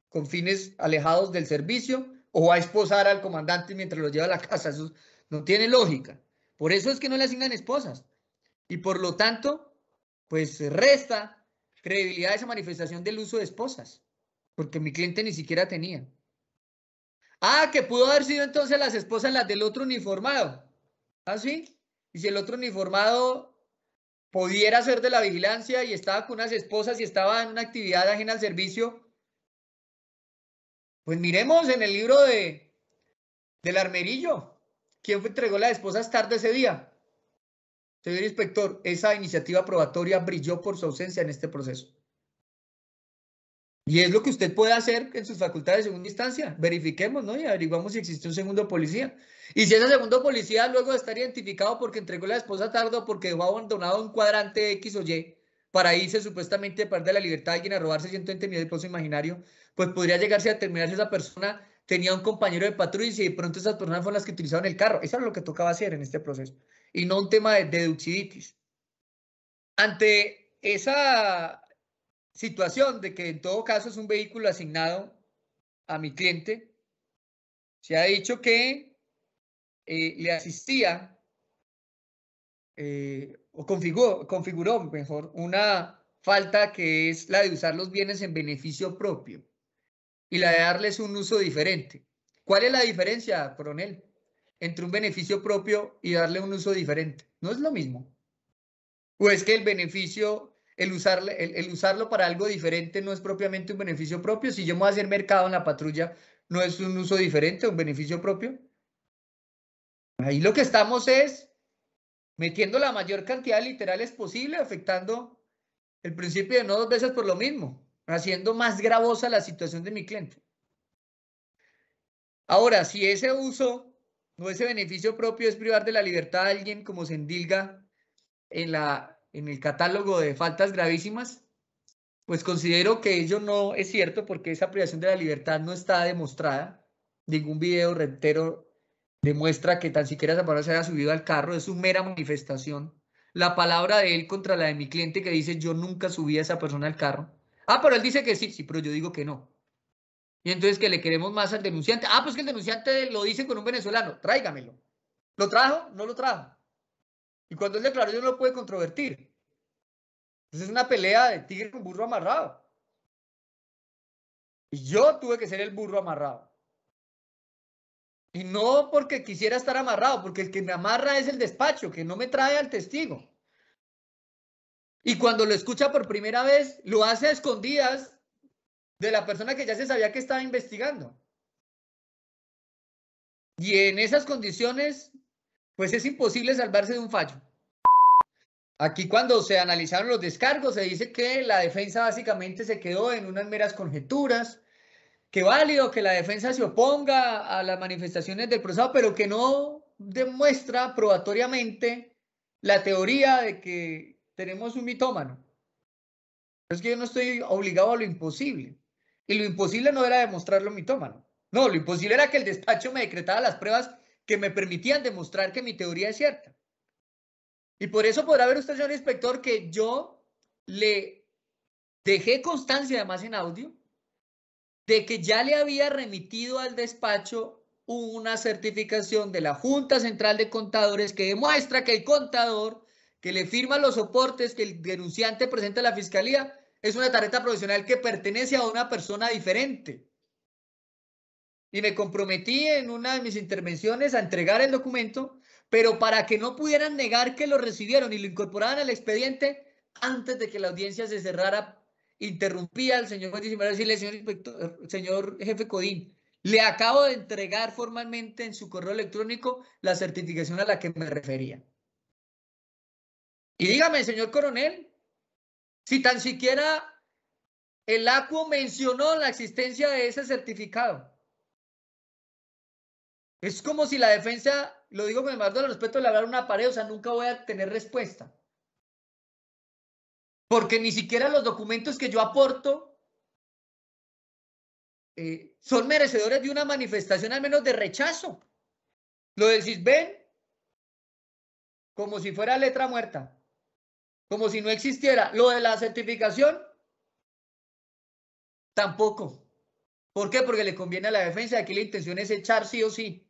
con fines alejados del servicio? ¿O va a esposar al comandante mientras lo lleva a la casa? Eso no tiene lógica. Por eso es que no le asignan esposas. Y por lo tanto, pues resta credibilidad a esa manifestación del uso de esposas. Porque mi cliente ni siquiera tenía. Ah, que pudo haber sido entonces las esposas las del otro uniformado. ¿Ah, sí? Y si el otro uniformado pudiera ser de la vigilancia y estaba con unas esposas y estaba en una actividad ajena al servicio, pues miremos en el libro del Armerillo. ¿Quién entregó las esposas tarde ese día? Señor inspector, esa iniciativa probatoria brilló por su ausencia en este proceso. Y es lo que usted puede hacer en sus facultades de segunda instancia. Verifiquemos, ¿no? Y averiguamos si existe un segundo policía. Y si ese segundo policía luego de estar identificado porque entregó la esposa tarde o porque dejó abandonado un cuadrante X o Y para irse supuestamente a perder la libertad de alguien a robarse 120 millones de pesos imaginario, pues podría llegarse a determinar si esa persona tenía un compañero de patrulla y si de pronto esas personas fueron las que utilizaron el carro. Eso era lo que tocaba hacer en este proceso. Y no un tema de deduciditis. Ante esa situación de que en todo caso es un vehículo asignado a mi cliente, se ha dicho que le asistía o configuró mejor una falta que es la de usar los bienes en beneficio propio y la de darles un uso diferente. ¿Cuál es la diferencia, coronel, entre un beneficio propio y darle un uso diferente? No es lo mismo. ¿O es que el beneficio, el usarlo para algo diferente no es propiamente un beneficio propio? Si yo me voy a hacer mercado en la patrulla, ¿no es un uso diferente, un beneficio propio? Ahí lo que estamos es metiendo la mayor cantidad de literales posible, afectando el principio de no dos veces por lo mismo, haciendo más gravosa la situación de mi cliente. Ahora, si ese uso o ese beneficio propio es privar de la libertad a alguien, como se endilga en el catálogo de faltas gravísimas, pues considero que ello no es cierto porque esa privación de la libertad no está demostrada. Ningún video rentero demuestra que tan siquiera esa persona se haya subido al carro, es su mera manifestación. La palabra de él contra la de mi cliente que dice yo nunca subí a esa persona al carro. Ah, pero él dice que sí, sí, pero yo digo que no. Y entonces que le queremos más al denunciante. Ah, pues que el denunciante lo dice con un venezolano, tráigamelo. ¿Lo trajo? No lo trajo. Y cuando él declaró yo no lo puede controvertir. Entonces es una pelea de tigre con burro amarrado. Y yo tuve que ser el burro amarrado. Y no porque quisiera estar amarrado, porque el que me amarra es el despacho, que no me trae al testigo. Y cuando lo escucha por primera vez, lo hace a escondidas de la persona que ya se sabía que estaba investigando. Y en esas condiciones, pues es imposible salvarse de un fallo. Aquí cuando se analizaron los descargos, se dice que la defensa básicamente se quedó en unas meras conjeturas, que válido que la defensa se oponga a las manifestaciones del procesado, pero que no demuestra probatoriamente la teoría de que tenemos un mitómano. Es que yo no estoy obligado a lo imposible. Y lo imposible no era demostrarlo mitómano. No, lo imposible era que el despacho me decretara las pruebas que me permitían demostrar que mi teoría es cierta. Y por eso podrá ver usted, señor inspector, que yo le dejé constancia, además en audio, de que ya le había remitido al despacho una certificación de la Junta Central de Contadores que demuestra que el contador que le firma los soportes que el denunciante presenta a la fiscalía es una tarjeta profesional que pertenece a una persona diferente. Y me comprometí en una de mis intervenciones a entregar el documento, pero para que no pudieran negar que lo recibieron y lo incorporaban al expediente antes de que la audiencia se cerrara, interrumpía al señor juez y decirle, señor inspector, señor jefe Codín, le acabo de entregar formalmente en su correo electrónico la certificación a la que me refería. Y dígame, señor coronel, si tan siquiera el ACUO mencionó la existencia de ese certificado. Es como si la defensa, lo digo con el mayor respeto, le hablar una pared, o sea, nunca voy a tener respuesta. Porque ni siquiera los documentos que yo aporto son merecedores de una manifestación al menos de rechazo. Lo del CISBEN, como si fuera letra muerta, como si no existiera. Lo de la certificación, tampoco. ¿Por qué? Porque le conviene a la defensa, aquí la intención es echar sí o sí.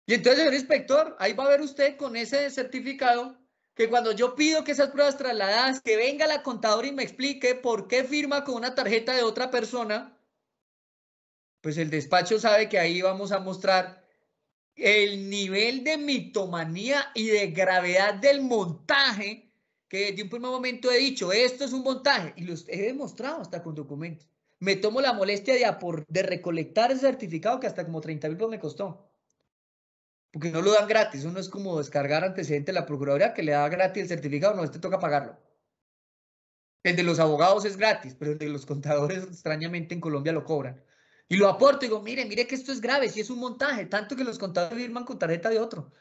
Y entonces, señor inspector, ahí va a ver usted con ese certificado que cuando yo pido que esas pruebas trasladadas, que venga la contadora y me explique por qué firma con una tarjeta de otra persona, pues el despacho sabe que ahí vamos a mostrar el nivel de mitomanía y de gravedad del montaje que desde un primer momento he dicho, esto es un montaje, y lo he demostrado hasta con documentos. Me tomo la molestia de recolectar ese certificado que hasta como 30.000 me costó. Porque no lo dan gratis, eso no es como descargar antecedentes de la Procuraduría que le da gratis el certificado, no, este toca pagarlo. El de los abogados es gratis, pero el de los contadores extrañamente en Colombia lo cobran. Y lo aporto y digo, mire que esto es grave, si es un montaje, tanto que los contadores firman con tarjeta de otro.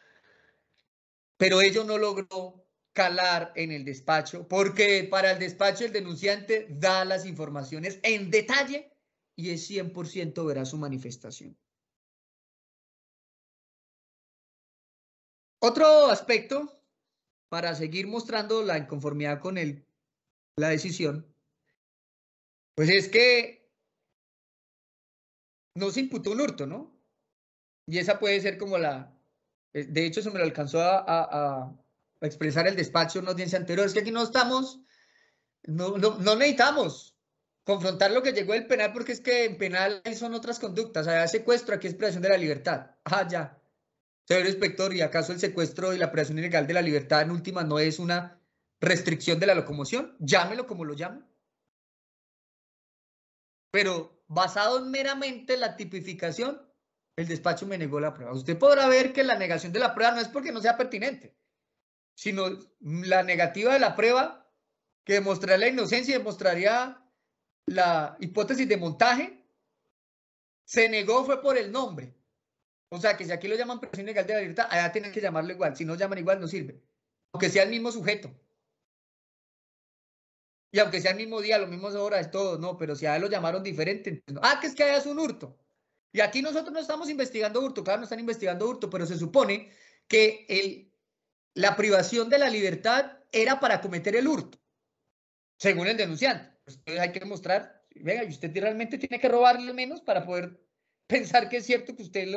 Pero ello no logró calar en el despacho, porque para el despacho el denunciante da las informaciones en detalle y es 100% verá su manifestación. Otro aspecto para seguir mostrando la inconformidad con la decisión, pues es que no se imputó un hurto, ¿no? Y esa puede ser como de hecho, se me lo alcanzó a expresar el despacho en una audiencia anterior, es que aquí no necesitamos confrontar lo que llegó del penal porque es que en penal son otras conductas, allá secuestro, aquí es privación de la libertad. Ah, ya. Señor inspector, ¿y acaso el secuestro y la privación ilegal de la libertad en última no es una restricción de la locomoción? Llámelo como lo llame. Pero basado en meramente la tipificación, el despacho me negó la prueba. Usted podrá ver que la negación de la prueba no es porque no sea pertinente, sino la negativa de la prueba que demostraría la inocencia y demostraría la hipótesis de montaje, se negó fue por el nombre. O sea, que si aquí lo llaman privación ilegal de la libertad, allá tienen que llamarlo igual. Si no llaman igual, no sirve. Aunque sea el mismo sujeto. Y aunque sea el mismo día, los mismos horas, todo, no, pero si allá lo llamaron diferente. No. Ah, que es que allá es un hurto. Y aquí nosotros no estamos investigando hurto, claro, no están investigando hurto, pero se supone que la privación de la libertad era para cometer el hurto, según el denunciante. Entonces hay que demostrar, venga, y usted realmente tiene que robarle menos para poder pensar que es cierto que usted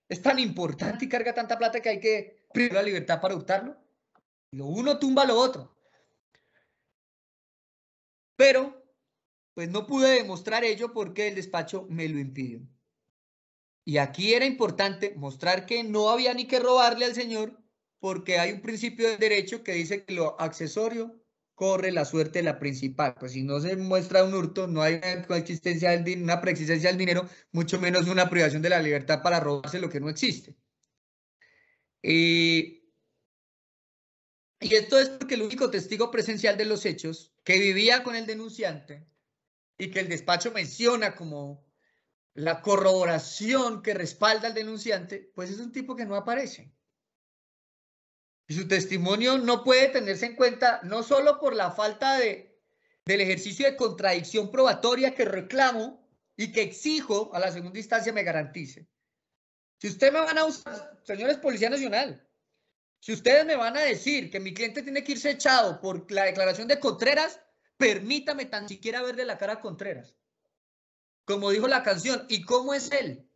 es tan importante y carga tanta plata que hay que privar la libertad para hurtarlo. Lo uno tumba lo otro. Pero, pues no pude demostrar ello porque el despacho me lo impidió. Y aquí era importante mostrar que no había ni que robarle al señor porque hay un principio del derecho que dice que lo accesorio corre la suerte de la principal. Pues si no se muestra un hurto, no hay una preexistencia del dinero, mucho menos una privación de la libertad para robarse lo que no existe. Y esto es porque el único testigo presencial de los hechos que vivía con el denunciante y que el despacho menciona como la corroboración que respalda al denunciante, pues es un tipo que no aparece. Y su testimonio no puede tenerse en cuenta no solo por la falta del ejercicio de contradicción probatoria que reclamo y que exijo a la segunda instancia me garantice. Si ustedes me van a usar, señores Policía Nacional, si ustedes me van a decir que mi cliente tiene que irse echado por la declaración de Contreras, permítame tan siquiera verle la cara a Contreras. Como dijo la canción, ¿y cómo es él?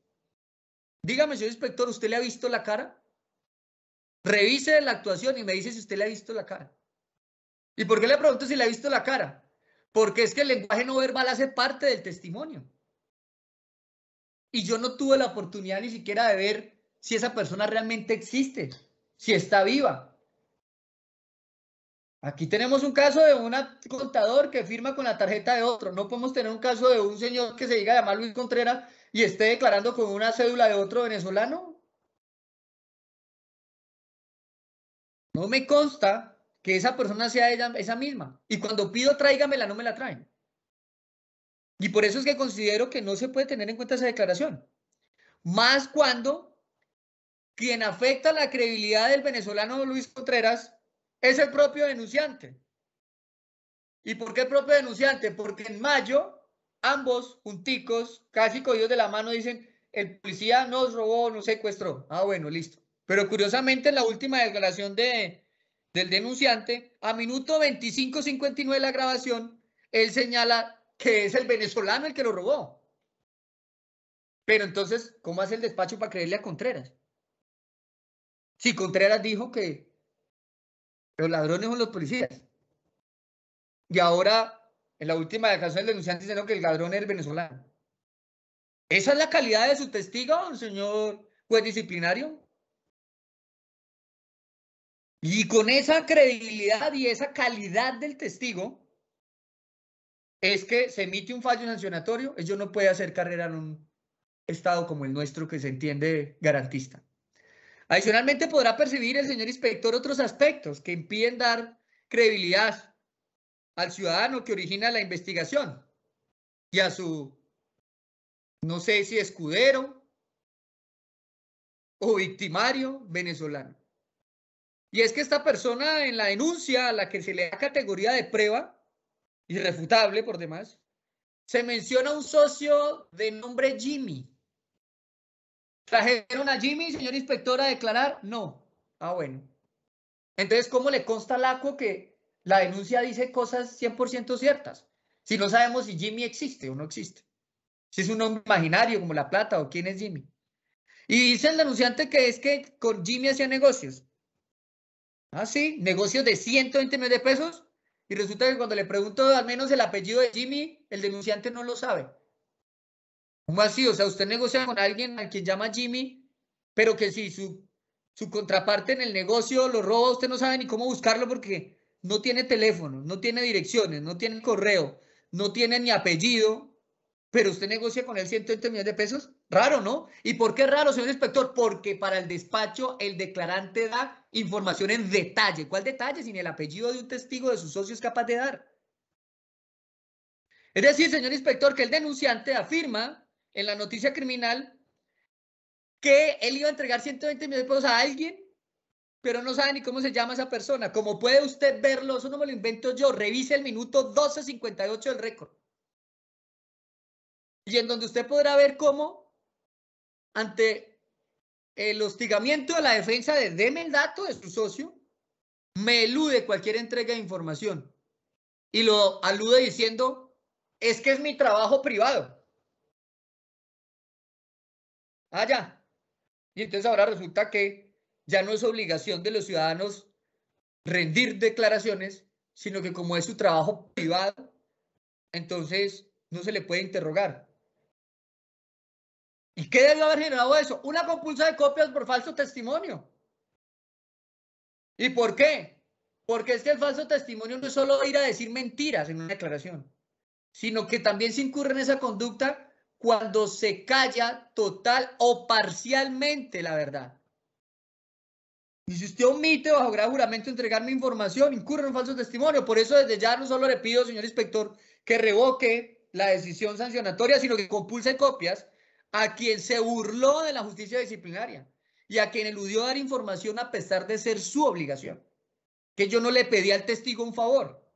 Dígame, señor inspector, ¿usted le ha visto la cara? Revise la actuación y me dice si usted le ha visto la cara. ¿Y por qué le pregunto si le ha visto la cara? Porque es que el lenguaje no verbal hace parte del testimonio. Y yo no tuve la oportunidad ni siquiera de ver si esa persona realmente existe, si está viva. Aquí tenemos un caso de un contador que firma con la tarjeta de otro. No podemos tener un caso de un señor que se diga llamar Luis Contreras y esté declarando con una cédula de otro venezolano. No me consta que esa persona sea esa misma. Y cuando pido tráigamela, no me la traen. Y por eso es que considero que no se puede tener en cuenta esa declaración. Más cuando quien afecta la credibilidad del venezolano Luis Contreras es el propio denunciante. ¿Y por qué el propio denunciante? Porque en mayo, ambos junticos, casi cogidos de la mano, dicen, el policía nos robó, nos secuestró. Ah, bueno, listo. Pero curiosamente, en la última declaración del denunciante, a minuto 25:59 de la grabación, él señala que es el venezolano el que lo robó. Pero entonces, ¿cómo hace el despacho para creerle a Contreras? Si Contreras dijo que los ladrones son los policías. Y ahora, en la última declaración del denunciante, dicen que el ladrón es el venezolano. ¿Esa es la calidad de su testigo, señor juez disciplinario? Y con esa credibilidad y esa calidad del testigo, es que se emite un fallo sancionatorio. Ellos no pueden hacer carrera en un estado como el nuestro que se entiende garantista. Adicionalmente, podrá percibir el señor inspector otros aspectos que impiden dar credibilidad al ciudadano que origina la investigación y a su, no sé si escudero o victimario venezolano. Y es que esta persona en la denuncia a la que se le da categoría de prueba, irrefutable por demás, se menciona un socio de nombre Jimmy. ¿Trajeron a Jimmy, señor inspector, a declarar? No. Ah, bueno. Entonces, ¿cómo le consta al ACO que la denuncia dice cosas 100% ciertas? Si no sabemos si Jimmy existe o no existe. Si es un nombre imaginario como La Plata o quién es Jimmy. Y dice el denunciante que es que con Jimmy hacía negocios. Ah, sí, negocios de 120 millones de pesos. Y resulta que cuando le pregunto al menos el apellido de Jimmy, el denunciante no lo sabe. ¿Cómo así? O sea, usted negocia con alguien a quien llama Jimmy, pero que si su contraparte en el negocio lo roba, usted no sabe ni cómo buscarlo porque no tiene teléfono, no tiene direcciones, no tiene correo, no tiene ni apellido, pero usted negocia con él 120 millones de pesos. Raro, ¿no? ¿Y por qué raro, señor inspector? Porque para el despacho el declarante da información en detalle. ¿Cuál detalle? Sin el apellido de un testigo de su socio es capaz de dar. Es decir, señor inspector, que el denunciante afirma en la noticia criminal que él iba a entregar 120 millones de pesos a alguien, pero no sabe ni cómo se llama esa persona. Como puede usted verlo, eso no me lo invento yo, revise el minuto 12:58 del récord. Y en donde usted podrá ver cómo, ante el hostigamiento de la defensa de deme el dato de su socio, me elude cualquier entrega de información. Y lo alude diciendo, es que es mi trabajo privado. Ah, ya. Y entonces ahora resulta que ya no es obligación de los ciudadanos rendir declaraciones, sino que como es su trabajo privado, entonces no se le puede interrogar. ¿Y qué debió haber generado eso? Una compulsa de copias por falso testimonio. ¿Y por qué? Porque es que el falso testimonio no es solo ir a decir mentiras en una declaración, sino que también se incurre en esa conducta cuando se calla total o parcialmente la verdad. Y si usted omite bajo grave juramento entregarme información, incurre en un falso testimonio. Por eso desde ya no solo le pido, señor inspector, que revoque la decisión sancionatoria, sino que compulse copias a quien se burló de la justicia disciplinaria y a quien eludió dar información a pesar de ser su obligación. Que yo no le pedí al testigo un favor.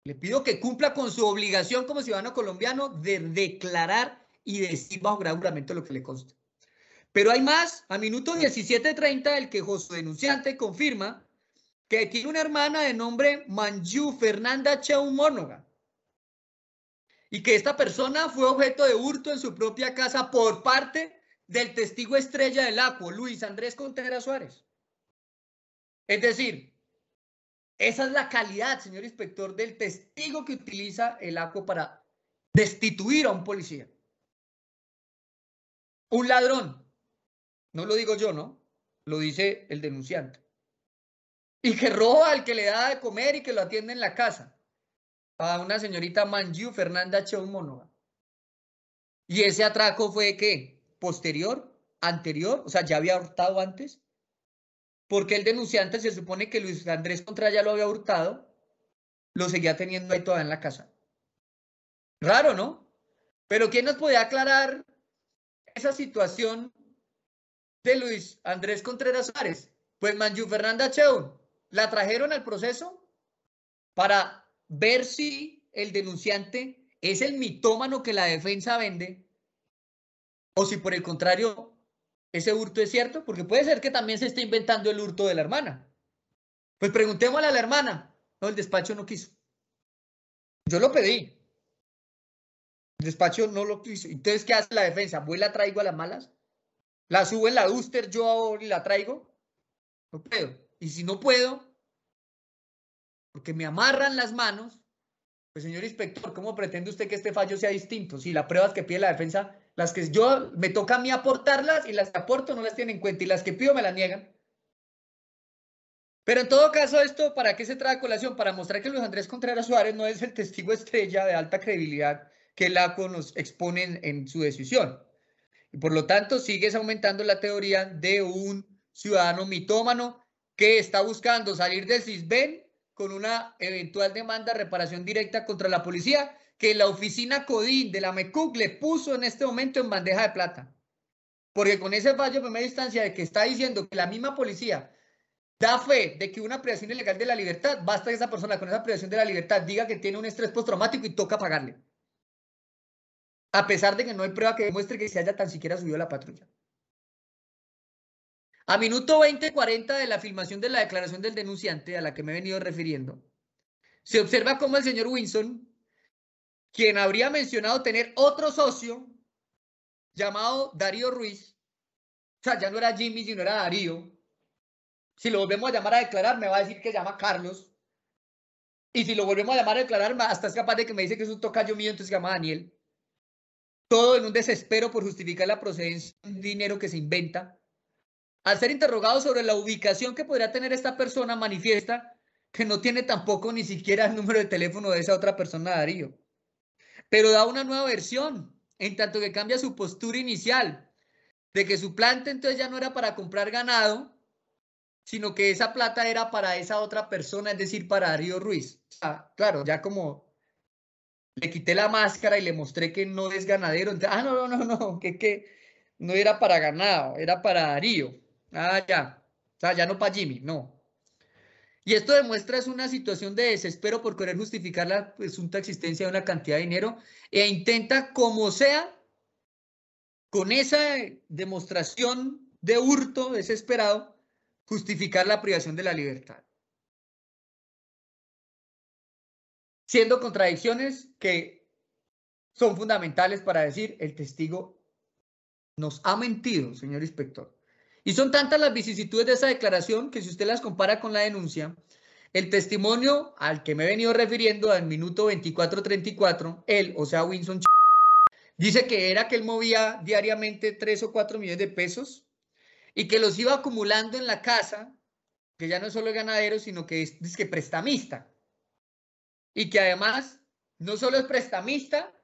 Le pido que cumpla con su obligación como ciudadano colombiano de declarar y decir bajo grave juramento lo que le consta. Pero hay más. A minuto 17:30 el quejoso denunciante confirma que tiene una hermana de nombre Manju Fernanda Cheumónoga y que esta persona fue objeto de hurto en su propia casa por parte del testigo estrella del ACUO, Luis Andrés Contreras Suárez. Es decir, esa es la calidad, señor inspector, del testigo que utiliza el ACUO para destituir a un policía. Un ladrón, no lo digo yo, ¿no? Lo dice el denunciante. Y que roba al que le da de comer y que lo atiende en la casa. A una señorita Manju Fernanda Cheumónoga. Y ese atraco fue, ¿qué? ¿Posterior? ¿Anterior? O sea, ¿ya había hurtado antes? Porque el denunciante se supone que Luis Andrés Contreras ya lo había hurtado, lo seguía teniendo ahí todavía en la casa. Raro, ¿no? Pero ¿quién nos podía aclarar esa situación de Luis Andrés Contreras Suárez? Pues Manju Fernanda Cheu la trajeron al proceso para ver si el denunciante es el mitómano que la defensa vende o si por el contrario ese hurto es cierto, porque puede ser que también se esté inventando el hurto de la hermana. Pues preguntémosle a la hermana. No, el despacho no quiso. Yo lo pedí. El despacho no lo quiso. Entonces, ¿qué hace la defensa? ¿Voy y la traigo a las malas? ¿La subo en la Duster yo ahora y la traigo? No puedo. Y si no puedo, porque me amarran las manos, pues señor inspector, ¿cómo pretende usted que este fallo sea distinto? Si las pruebas que pide la defensa, las que yo me toca a mí aportarlas y las que aporto no las tienen en cuenta y las que pido me las niegan. Pero en todo caso, esto, ¿para qué se trae a colación? Para mostrar que Luis Andrés Contreras Suárez no es el testigo estrella de alta credibilidad que el ACUO nos expone en su decisión. Y por lo tanto, sigues aumentando la teoría de un ciudadano mitómano que está buscando salir del CISBEN con una eventual demanda de reparación directa contra la policía que la oficina CODIN de la MECUC le puso en este momento en bandeja de plata. Porque con ese fallo de primera instancia de que está diciendo que la misma policía da fe de que una privación ilegal de la libertad, basta que esa persona con esa privación de la libertad diga que tiene un estrés postraumático y toca pagarle. A pesar de que no hay prueba que demuestre que se haya tan siquiera subido a la patrulla. A minuto 20:40 de la filmación de la declaración del denunciante a la que me he venido refiriendo, se observa cómo el señor Winson, quien habría mencionado tener otro socio llamado Darío Ruiz, o sea, ya no era Jimmy, sino era Darío. Si lo volvemos a llamar a declarar, me va a decir que se llama Carlos. Y si lo volvemos a llamar a declarar, hasta es capaz de que me dice que es un tocayo mío, entonces se llama Daniel. Todo en un desespero por justificar la procedencia de un dinero que se inventa. Al ser interrogado sobre la ubicación que podría tener esta persona, manifiesta que no tiene tampoco ni siquiera el número de teléfono de esa otra persona, Darío. Pero da una nueva versión en tanto que cambia su postura inicial, de que su planta entonces ya no era para comprar ganado, sino que esa plata era para esa otra persona, es decir, para Darío Ruiz. Claro, ya como le quité la máscara y le mostré que no es ganadero, entonces, no, que no era para ganado, era para Darío. Ya, o sea, ya no para Jimmy, no. Y esto demuestra es una situación de desespero por querer justificar la presunta existencia de una cantidad de dinero e intenta, como sea, con esa demostración de hurto desesperado, justificar la privación de la libertad. Siendo contradicciones que son fundamentales para decir el testigo nos ha mentido, señor inspector. Y son tantas las vicisitudes de esa declaración que si usted las compara con la denuncia, el testimonio al que me he venido refiriendo al minuto 24:34, él, o sea, Winston, dice que era que él movía diariamente 3 o 4 millones de pesos y que los iba acumulando en la casa, que ya no es solo ganadero, sino que es que prestamista. Y que además no solo es prestamista,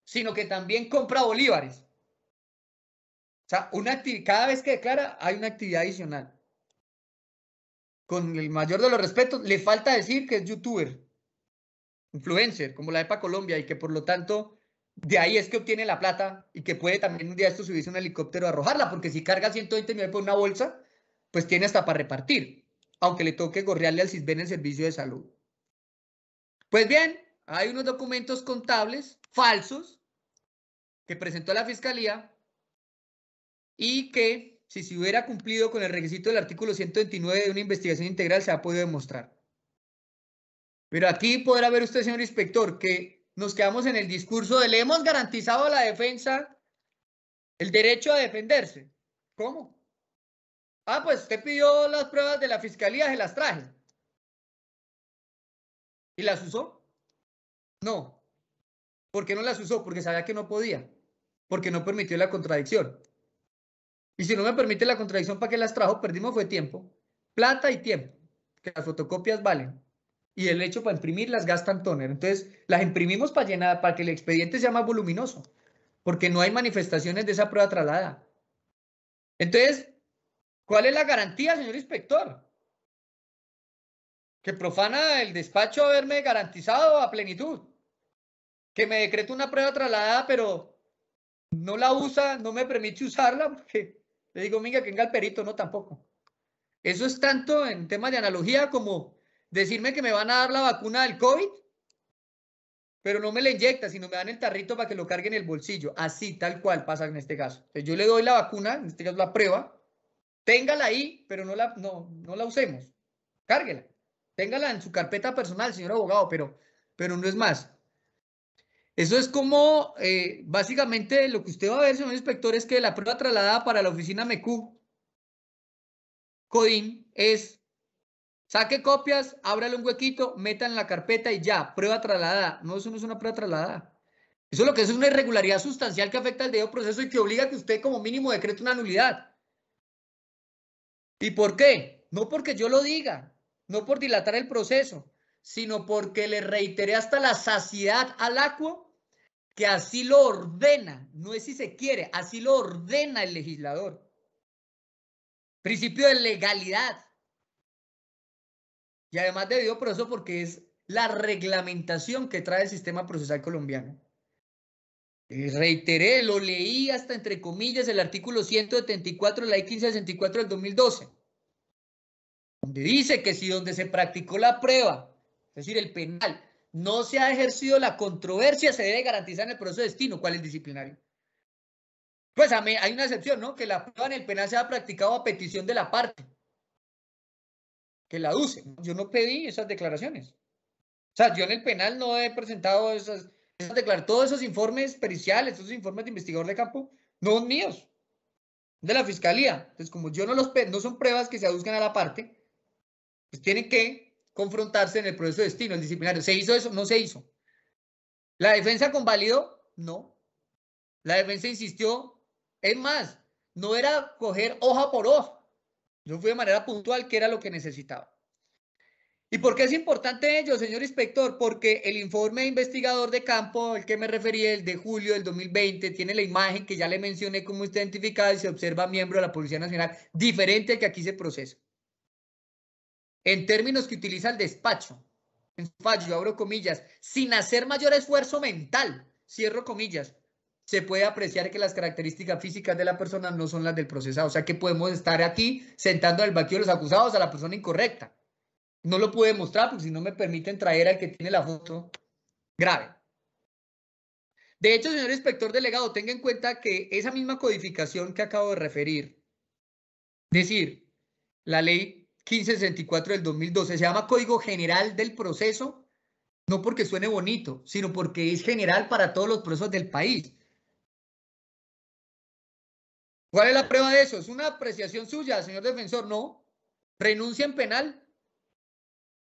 sino que también compra bolívares. O sea, cada vez que declara hay una actividad adicional. Con el mayor de los respetos, le falta decir que es youtuber, influencer, como la EPA Colombia, y que por lo tanto de ahí es que obtiene la plata y que puede también un día esto subirse a un helicóptero a arrojarla, porque si carga 120 millones por una bolsa, pues tiene hasta para repartir, aunque le toque gorrearle al CISBEN el servicio de salud. Pues bien, hay unos documentos contables falsos que presentó la Fiscalía y que, si se hubiera cumplido con el requisito del artículo 129 de una investigación integral, se ha podido demostrar. Pero aquí podrá ver usted, señor inspector, que nos quedamos en el discurso de le hemos garantizado a la defensa el derecho a defenderse. ¿Cómo? Pues usted pidió las pruebas de la Fiscalía, se las traje. ¿Y las usó? No. ¿Por qué no las usó? Porque sabía que no podía. Porque no permitió la contradicción. Y si no me permite la contradicción, ¿para qué las trajo? Perdimos fue tiempo, plata y tiempo, que las fotocopias valen. Y el hecho para imprimirlas gastan toner. Entonces, las imprimimos para llenar, para que el expediente sea más voluminoso, porque no hay manifestaciones de esa prueba trasladada. Entonces, ¿cuál es la garantía, señor inspector? Que profana el despacho haberme garantizado a plenitud. Que me decreta una prueba trasladada, pero no la usa, no me permite usarla, porque le digo, venga, que venga el perito, no, tampoco. Eso es tanto en temas de analogía como decirme que me van a dar la vacuna del COVID, pero no me la inyecta, sino me dan el tarrito para que lo cargue en el bolsillo. Así, tal cual pasa en este caso. Entonces, yo le doy la vacuna, en este caso la prueba, téngala ahí, pero no la usemos. Cárguela. Téngala en su carpeta personal, señor abogado, pero no es más. Eso es como, básicamente, lo que usted va a ver, señor inspector, es que la prueba trasladada para la oficina MECU, CODIN, es saque copias, ábrale un huequito, meta en la carpeta y ya, prueba trasladada. No, eso no es una prueba trasladada. Eso lo que es una irregularidad sustancial que afecta al debido proceso y que obliga a que usted como mínimo decrete una nulidad. ¿Y por qué? No porque yo lo diga, no por dilatar el proceso, sino porque le reiteré hasta la saciedad al acuo que así lo ordena, no es si se quiere, así lo ordena el legislador. Principio de legalidad. Y además debido proceso porque es la reglamentación que trae el sistema procesal colombiano. Reiteré, lo leí hasta entre comillas el artículo 174 de la ley 1564 del 2012, donde dice que si donde se practicó la prueba, es decir, el penal, no se ha ejercido la controversia, se debe garantizar en el proceso de destino. ¿Cuál es el disciplinario? Pues hay una excepción, ¿no? Que la prueba en el penal se ha practicado a petición de la parte, que la aduce. Yo no pedí esas declaraciones. O sea, yo en el penal no he presentado todos esos informes periciales, esos informes de investigador de campo, no son míos, de la fiscalía. Entonces, como yo no son pruebas que se aduzcan a la parte, pues tienen que confrontarse en el proceso de destino, el disciplinario. ¿Se hizo eso? No se hizo. ¿La defensa convalidó? No. La defensa insistió. Es más, no era coger hoja por hoja. Yo fui de manera puntual, que era lo que necesitaba. ¿Y por qué es importante ello, señor inspector? Porque el informe investigador de campo, el que me referí, el de julio del 2020, tiene la imagen que ya le mencioné como está identificada y se observa miembro de la Policía Nacional, diferente al que aquí se procesa. En términos que utiliza el despacho, en su fallo, abro comillas, sin hacer mayor esfuerzo mental, cierro comillas, se puede apreciar que las características físicas de la persona no son las del procesado. O sea que podemos estar aquí sentando al banquillo de los acusados a la persona incorrecta. No lo pude mostrar porque si no me permiten traer al que tiene la foto grave. De hecho, señor inspector delegado, tenga en cuenta que esa misma codificación que acabo de referir, es decir, la ley 1564 del 2012, se llama Código General del Proceso, no porque suene bonito, sino porque es general para todos los procesos del país. ¿Cuál es la prueba de eso? ¿Es una apreciación suya, señor defensor? No. Renuncia en penal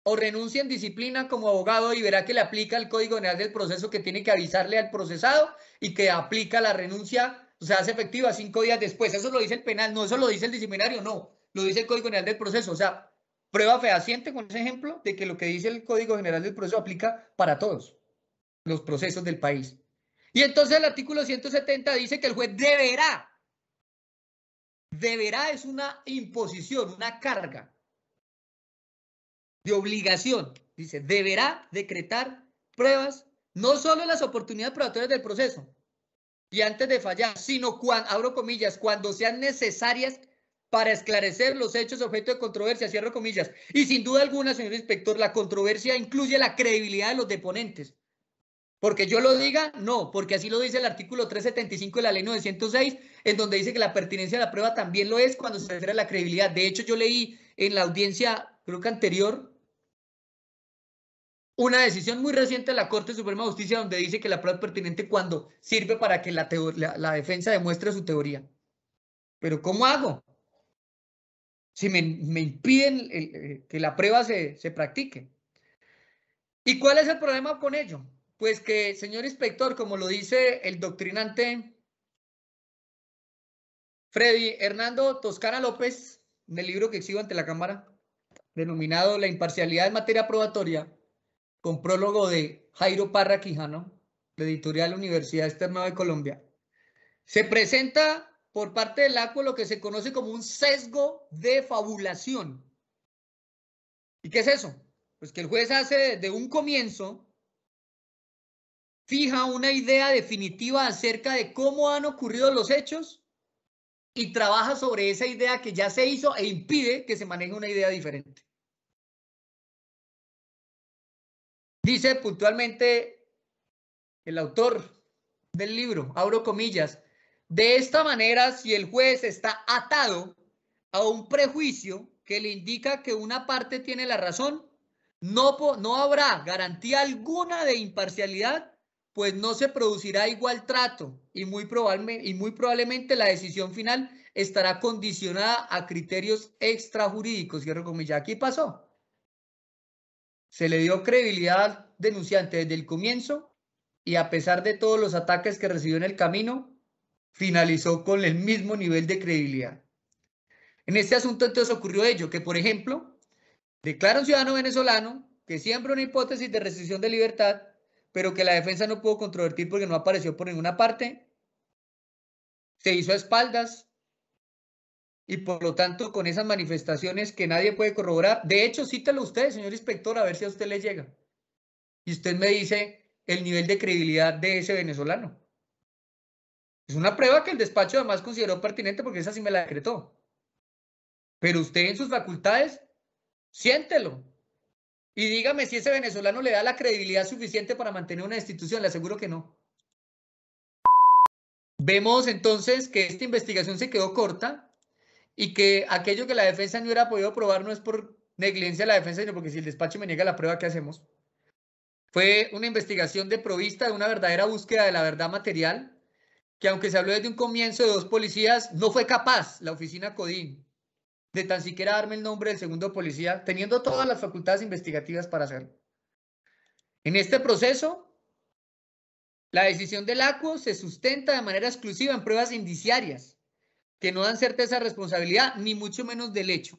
o renuncia en disciplina como abogado y verá que le aplica el Código General del Proceso, que tiene que avisarle al procesado y que aplica la renuncia, o sea, hace efectiva 5 días después. Eso lo dice el penal, no, eso lo dice el disciplinario, no, lo dice el Código General del Proceso. O sea, prueba fehaciente con ese ejemplo de que lo que dice el Código General del Proceso aplica para todos los procesos del país. Y entonces el artículo 170 dice que el juez deberá es una imposición, una carga de obligación. Dice, deberá decretar pruebas, no solo en las oportunidades probatorias del proceso y antes de fallar, sino cuando, abro comillas, cuando sean necesarias para esclarecer los hechos objeto de controversia, cierro comillas. Y sin duda alguna, señor inspector, la controversia incluye la credibilidad de los deponentes. Porque yo lo diga, no, porque así lo dice el artículo 375 de la ley 906, en donde dice que la pertinencia de la prueba también lo es cuando se refiere a la credibilidad. De hecho, yo leí en la audiencia, creo que anterior, una decisión muy reciente de la Corte Suprema de Justicia donde dice que la prueba es pertinente cuando sirve para que la defensa demuestre su teoría. Pero ¿cómo hago? Si me impiden que la prueba se practique. ¿Y cuál es el problema con ello? Pues que, señor inspector, como lo dice el doctrinante Freddy Hernando Toscana López, en el libro que exhibo ante la Cámara, denominado La imparcialidad en materia probatoria, con prólogo de Jairo Parra Quijano, de Editorial Universidad Externada de Colombia, se presenta por parte del ACUO lo que se conoce como un sesgo de fabulación. ¿Y qué es eso? Pues que el juez hace de un comienzo, fija una idea definitiva acerca de cómo han ocurrido los hechos y trabaja sobre esa idea que ya se hizo e impide que se maneje una idea diferente. Dice puntualmente el autor del libro, abro comillas, de esta manera, si el juez está atado a un prejuicio que le indica que una parte tiene la razón, no habrá garantía alguna de imparcialidad, pues no se producirá igual trato y muy probablemente la decisión final estará condicionada a criterios extrajurídicos. Cierro comillas. Aquí pasó. Se le dio credibilidad al denunciante desde el comienzo y a pesar de todos los ataques que recibió en el camino, finalizó con el mismo nivel de credibilidad. En este asunto entonces ocurrió ello, que por ejemplo, declara un ciudadano venezolano que siembra una hipótesis de restricción de libertad, pero que la defensa no pudo controvertir porque no apareció por ninguna parte, se hizo a espaldas y por lo tanto con esas manifestaciones que nadie puede corroborar. De hecho, cítelo usted, señor inspector, a ver si a usted le llega. Y usted me dice el nivel de credibilidad de ese venezolano. Es una prueba que el despacho además consideró pertinente porque esa sí me la decretó. Pero usted en sus facultades, siéntelo. Y dígame si ese venezolano le da la credibilidad suficiente para mantener una institución. Le aseguro que no. Vemos entonces que esta investigación se quedó corta y que aquello que la defensa no hubiera podido probar no es por negligencia de la defensa, sino porque si el despacho me niega la prueba, ¿qué hacemos? Fue una investigación de provista de una verdadera búsqueda de la verdad material, que aunque se habló desde un comienzo de 2 policías, no fue capaz la oficina CODIN de tan siquiera darme el nombre del segundo policía, teniendo todas las facultades investigativas para hacerlo. En este proceso, la decisión del ACUO se sustenta de manera exclusiva en pruebas indiciarias, que no dan certeza de responsabilidad, ni mucho menos del hecho.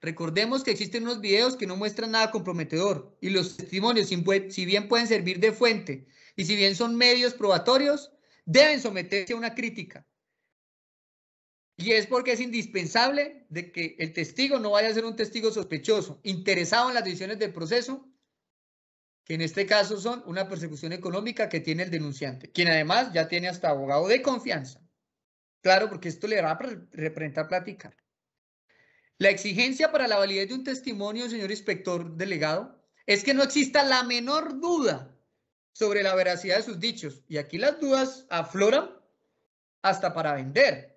Recordemos que existen unos videos que no muestran nada comprometedor y los testimonios, si bien pueden servir de fuente y si bien son medios probatorios, deben someterse a una crítica. Y es porque es indispensable de que el testigo no vaya a ser un testigo sospechoso, interesado en las decisiones del proceso, que en este caso son una persecución económica que tiene el denunciante, quien además ya tiene hasta abogado de confianza. Claro, porque esto le va a representar platicar. La exigencia para la validez de un testimonio, señor inspector delegado, es que no exista la menor duda sobre la veracidad de sus dichos. Y aquí las dudas afloran hasta para vender.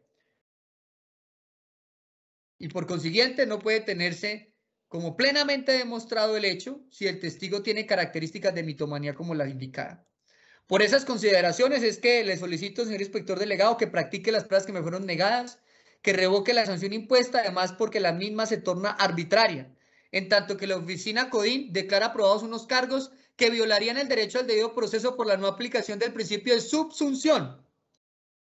Y por consiguiente no puede tenerse como plenamente demostrado el hecho si el testigo tiene características de mitomanía como la indicada. Por esas consideraciones es que le solicito, señor inspector delegado, que practique las pruebas que me fueron negadas, que revoque la sanción impuesta, además porque la misma se torna arbitraria, en tanto que la oficina CODIN declara aprobados unos cargos que violarían el derecho al debido proceso por la no aplicación del principio de subsunción.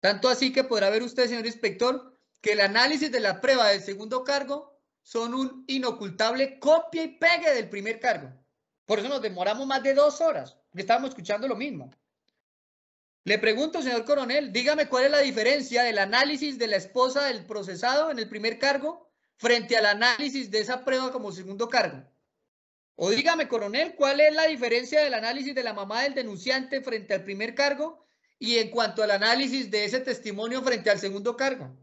Tanto así que podrá ver usted, señor inspector, que el análisis de la prueba del segundo cargo son un inocultable copia y pegue del primer cargo. Por eso nos demoramos más de 2 horas, porque estábamos escuchando lo mismo. Le pregunto, señor coronel, dígame cuál es la diferencia del análisis de la esposa del procesado en el primer cargo frente al análisis de esa prueba como segundo cargo. O dígame, coronel, cuál es la diferencia del análisis de la mamá del denunciante frente al primer cargo y en cuanto al análisis de ese testimonio frente al segundo cargo.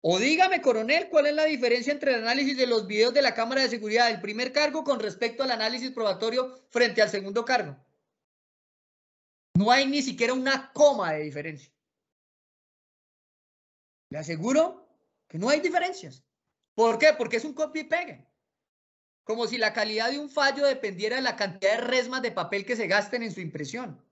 O dígame, coronel, cuál es la diferencia entre el análisis de los videos de la cámara de seguridad del primer cargo con respecto al análisis probatorio frente al segundo cargo. No hay ni siquiera una coma de diferencia. Le aseguro que no hay diferencias. ¿Por qué? Porque es un copia y pegue. Como si la calidad de un fallo dependiera de la cantidad de resmas de papel que se gasten en su impresión.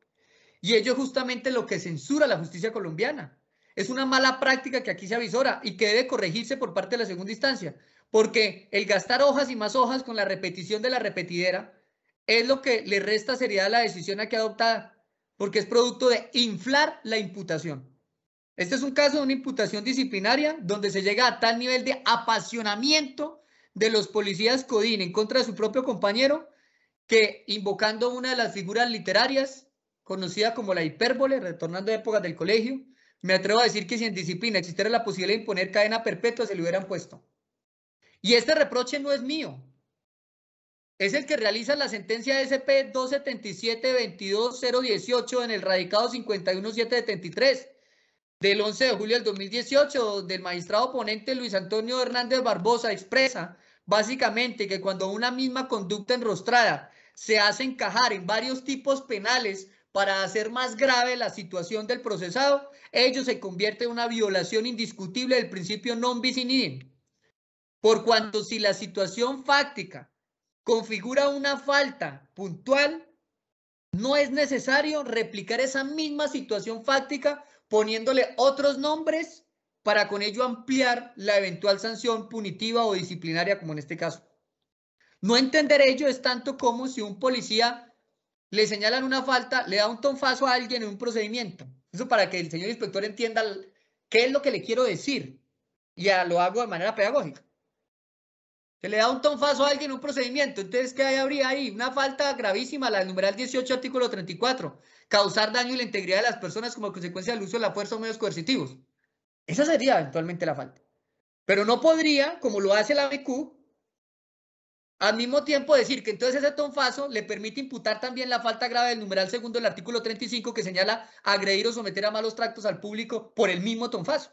Y ello es justamente lo que censura la justicia colombiana. Es una mala práctica que aquí se avisora y que debe corregirse por parte de la segunda instancia, porque el gastar hojas y más hojas con la repetición de la repetidera es lo que le resta seriedad a la decisión aquí adoptada, porque es producto de inflar la imputación. Este es un caso de una imputación disciplinaria donde se llega a tal nivel de apasionamiento de los policías CODIN en contra de su propio compañero que, invocando una de las figuras literarias conocida como la hipérbole, retornando a épocas del colegio, me atrevo a decir que si en disciplina existiera la posibilidad de imponer cadena perpetua, se le hubieran puesto. Y este reproche no es mío, es el que realiza la sentencia SP 277-22018 en el radicado 51773 del 11 de julio del 2018, donde el magistrado ponente Luis Antonio Hernández Barbosa expresa básicamente que cuando una misma conducta enrostrada se hace encajar en varios tipos penales para hacer más grave la situación del procesado, ello se convierte en una violación indiscutible del principio non bis in idem. Por cuanto si la situación fáctica configura una falta puntual, no es necesario replicar esa misma situación fáctica poniéndole otros nombres para con ello ampliar la eventual sanción punitiva o disciplinaria, como en este caso. No entender ello es tanto como si un policía le señalan una falta, le da un tonfazo a alguien en un procedimiento. Eso para que el señor inspector entienda qué es lo que le quiero decir. Y lo hago de manera pedagógica. Se le da un tonfazo a alguien en un procedimiento. Entonces, ¿qué habría ahí? Una falta gravísima, la del numeral 18, artículo 34. Causar daño a la integridad de las personas como consecuencia del uso de la fuerza o medios coercitivos. Esa sería eventualmente la falta. Pero no podría, como lo hace la ABQ, al mismo tiempo decir que entonces ese tonfazo le permite imputar también la falta grave del numeral segundo del artículo 35 que señala agredir o someter a malos tratos al público por el mismo tonfazo.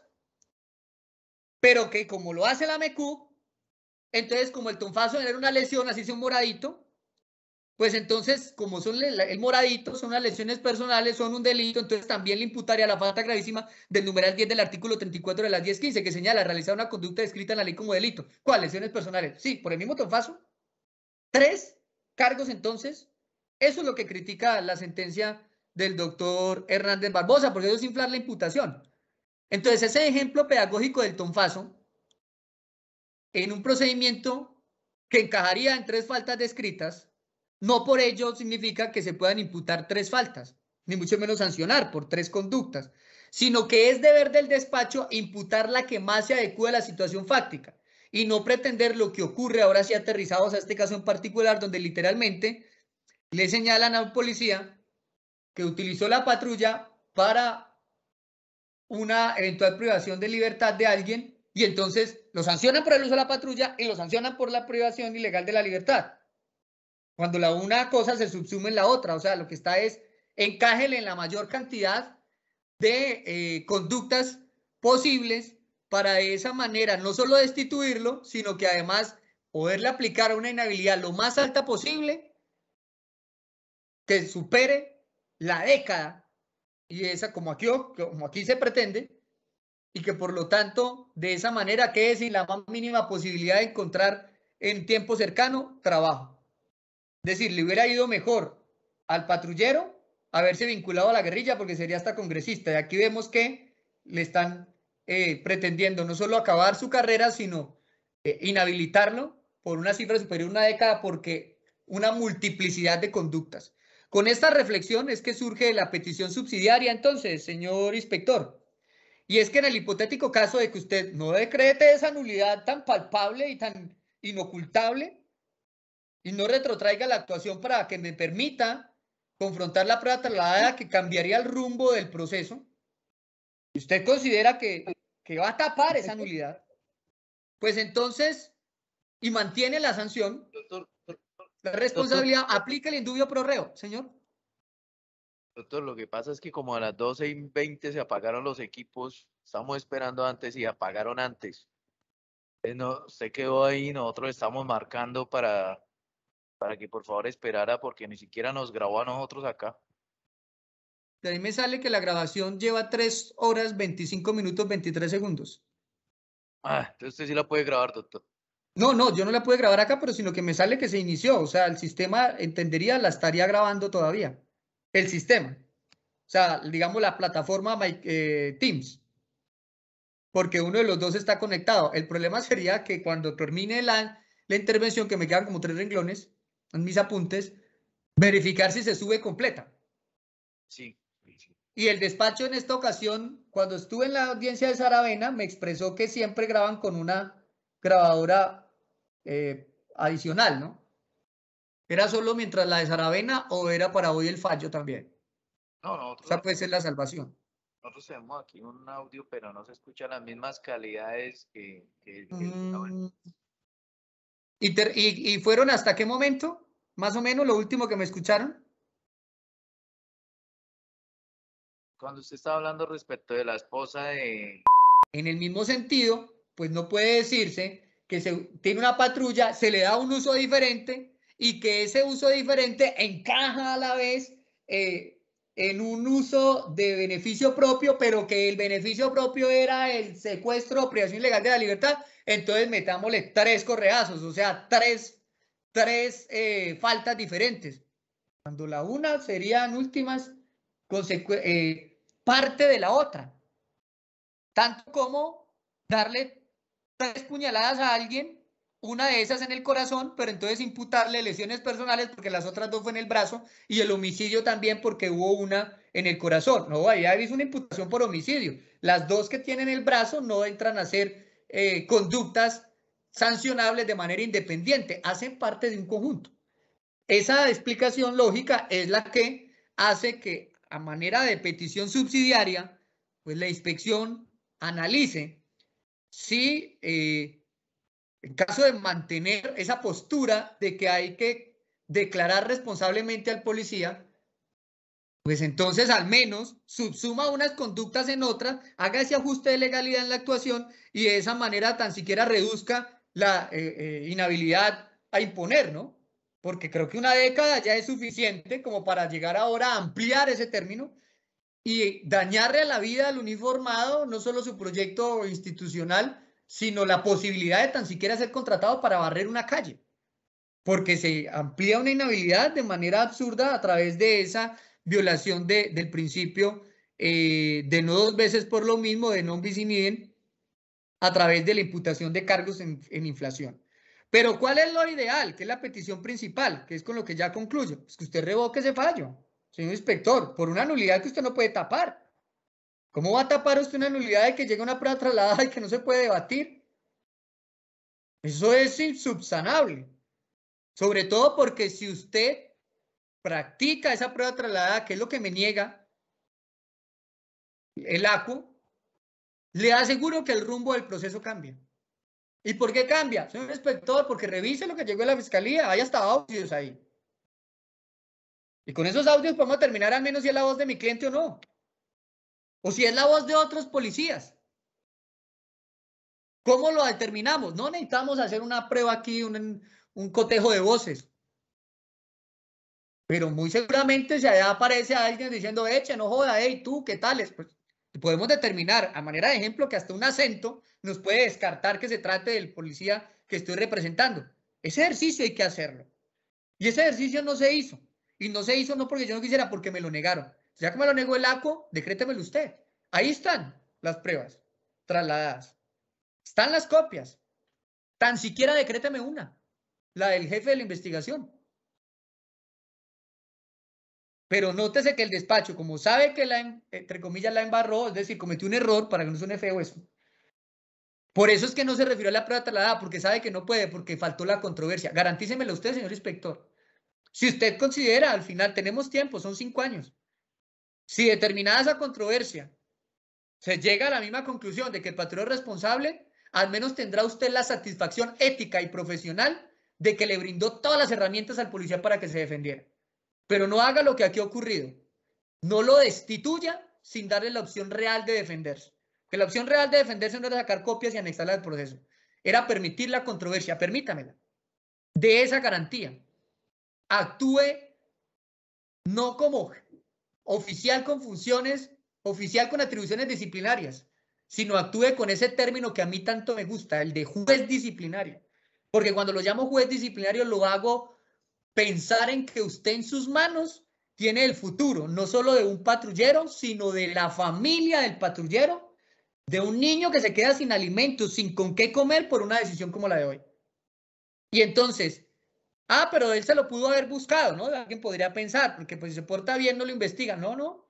Pero que como lo hace la AMQ, entonces como el tonfazo genera una lesión, así sea un moradito, pues entonces como son el moradito, son unas lesiones personales, son un delito, entonces también le imputaría la falta gravísima del numeral 10 del artículo 34 de la 1015 que señala realizar una conducta descrita en la ley como delito. ¿Cuál? Lesiones personales. Sí, por el mismo tonfazo. 3 cargos entonces. Eso es lo que critica la sentencia del doctor Hernández Barbosa, porque eso es inflar la imputación. Entonces ese ejemplo pedagógico del tonfazo en un procedimiento que encajaría en 3 faltas descritas, no por ello significa que se puedan imputar 3 faltas, ni mucho menos sancionar por 3 conductas, sino que es deber del despacho imputar la que más se adecue a la situación fáctica. y no pretender lo que ocurre ahora sí aterrizados a este caso en particular, donde literalmente le señalan a un policía que utilizó la patrulla para una eventual privación de libertad de alguien y entonces lo sancionan por el uso de la patrulla y lo sancionan por la privación ilegal de la libertad. Cuando una cosa se subsume en la otra, o sea, lo que está es encájele en la mayor cantidad de conductas posibles para de esa manera no solo destituirlo, sino que además poderle aplicar una inhabilidad lo más alta posible que supere la década y esa como aquí se pretende y que por lo tanto de esa manera quede sin la más mínima posibilidad de encontrar en tiempo cercano trabajo. Es decir, le hubiera ido mejor al patrullero haberse vinculado a la guerrilla porque sería hasta congresista. Y aquí vemos que le están pretendiendo no solo acabar su carrera, sino inhabilitarlo por una cifra superior a una década porque una multiplicidad de conductas. Con esta reflexión es que surge la petición subsidiaria entonces, señor inspector. Y es que en el hipotético caso de que usted no decrete esa nulidad tan palpable y tan inocultable, y no retrotraiga la actuación para que me permita confrontar la prueba trasladada que cambiaría el rumbo del proceso, y usted considera que va a tapar esa nulidad, pues entonces, y mantiene la sanción, la responsabilidad, aplica el indubio pro reo, señor. Doctor, lo que pasa es que como a las 12:20 se apagaron los equipos, estamos esperando antes y apagaron antes. No, usted quedó ahí, nosotros estamos marcando para que por favor esperara porque ni siquiera nos grabó a nosotros acá. De ahí me sale que la grabación lleva 3 horas, 25 minutos, 23 segundos. Entonces usted sí la puede grabar, doctor. No, yo no la pude grabar acá, pero sino que me sale que se inició. O sea, el sistema entendería, la estaría grabando todavía. El sistema. O sea, digamos la plataforma Teams. Porque uno de los dos está conectado. El problema sería que cuando termine la intervención, que me quedan como 3 renglones en mis apuntes, verificar si se sube completa. Sí. Y el despacho en esta ocasión, cuando estuve en la audiencia de Saravena, me expresó que siempre graban con una grabadora adicional, ¿no? ¿Era solo mientras la de Saravena o era para hoy el fallo también? No, O sea, puede ser la salvación. Nosotros tenemos aquí un audio, pero no se escuchan las mismas calidades que ¿Y fueron hasta qué momento? Más o menos lo último que me escucharon. Cuando usted estaba hablando respecto de la esposa de... En el mismo sentido, pues no puede decirse que se tiene una patrulla, se le da un uso diferente y que ese uso diferente encaja a la vez en un uso de beneficio propio, pero que el beneficio propio era el secuestro o privación ilegal de la libertad. Entonces metámosle 3 correazos, o sea, tres faltas diferentes. Cuando la una serían últimas parte de la otra. Tanto como darle 3 puñaladas a alguien, una de esas en el corazón, pero entonces imputarle lesiones personales porque las otras 2 fue en el brazo y el homicidio también porque hubo una en el corazón. No, ahí hay una imputación por homicidio. Las 2 que tienen el brazo no entran a ser conductas sancionables de manera independiente, hacen parte de un conjunto. Esa explicación lógica es la que hace que a manera de petición subsidiaria, pues la inspección analice si en caso de mantener esa postura de que hay que declarar responsablemente al policía, pues entonces al menos subsuma unas conductas en otras, haga ese ajuste de legalidad en la actuación y de esa manera tan siquiera reduzca la inhabilidad a imponer, ¿no? Porque creo que una década ya es suficiente como para llegar ahora a ampliar ese término y dañarle a la vida al uniformado, no solo su proyecto institucional, sino la posibilidad de tan siquiera ser contratado para barrer una calle, porque se amplía una inhabilidad de manera absurda a través de esa violación del principio de no 2 veces por lo mismo, de non bis in idem, a través de la imputación de cargos en inflación. Pero ¿cuál es lo ideal? Que es la petición principal, que es con lo que ya concluyo. Es que usted revoque ese fallo, señor inspector, por una nulidad que usted no puede tapar. ¿Cómo va a tapar usted una nulidad de que llega una prueba trasladada y que no se puede debatir? Eso es insubsanable. Sobre todo porque si usted practica esa prueba trasladada, que es lo que me niega el ACU, le aseguro que el rumbo del proceso cambia. ¿Y por qué cambia? Señor inspector, porque revise lo que llegó de la fiscalía. Hay hasta audios ahí. Y con esos audios podemos determinar al menos si es la voz de mi cliente o no. O si es la voz de otros policías. ¿Cómo lo determinamos? No necesitamos hacer una prueba aquí, un cotejo de voces. Pero muy seguramente si allá aparece alguien diciendo, eche, no joda, hey, tú, ¿qué tales? Pues podemos determinar, a manera de ejemplo, que hasta un acento nos puede descartar que se trate del policía que estoy representando. Ese ejercicio hay que hacerlo. Y ese ejercicio no se hizo. Y no se hizo no porque yo no quisiera, porque me lo negaron. Ya que me lo negó el ACO, decrétemelo usted. Ahí están las pruebas trasladadas. Están las copias. Tan siquiera decréteme una, la del jefe de la investigación. Pero nótese que el despacho, como sabe que entre comillas la embarró, es decir, cometió un error, para que no suene feo eso. Por eso es que no se refirió a la prueba trasladada, porque sabe que no puede, porque faltó la controversia. Garantícemelo usted, señor inspector. Si usted considera, al final, tenemos tiempo, son 5 años. Si determinada esa controversia se llega a la misma conclusión de que el patrullero es responsable, al menos tendrá usted la satisfacción ética y profesional de que le brindó todas las herramientas al policía para que se defendiera. Pero no haga lo que aquí ha ocurrido. No lo destituya sin darle la opción real de defenderse. Que la opción real de defenderse no era sacar copias y anexarla al proceso. Era permitir la controversia, permítamela. De esa garantía. Actúe no como oficial con funciones, oficial con atribuciones disciplinarias, sino actúe con ese término que a mí tanto me gusta, el de juez disciplinario. Porque cuando lo llamo juez disciplinario lo hago pensar en que usted en sus manos tiene el futuro, no solo de un patrullero, sino de la familia del patrullero, de un niño que se queda sin alimentos, sin con qué comer por una decisión como la de hoy. Y entonces, pero él se lo pudo haber buscado, ¿no? Alguien podría pensar, porque pues si se porta bien no lo investiga. No, no.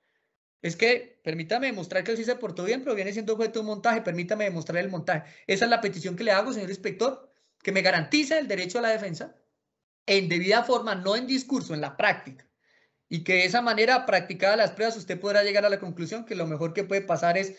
Es que permítame demostrar que él sí se portó bien, pero viene siendo objeto de un montaje. Permítame demostrar el montaje. Esa es la petición que le hago, señor inspector, que me garantice el derecho a la defensa en debida forma, no en discurso, en la práctica. Y que de esa manera, practicada las pruebas, usted podrá llegar a la conclusión que lo mejor que puede pasar es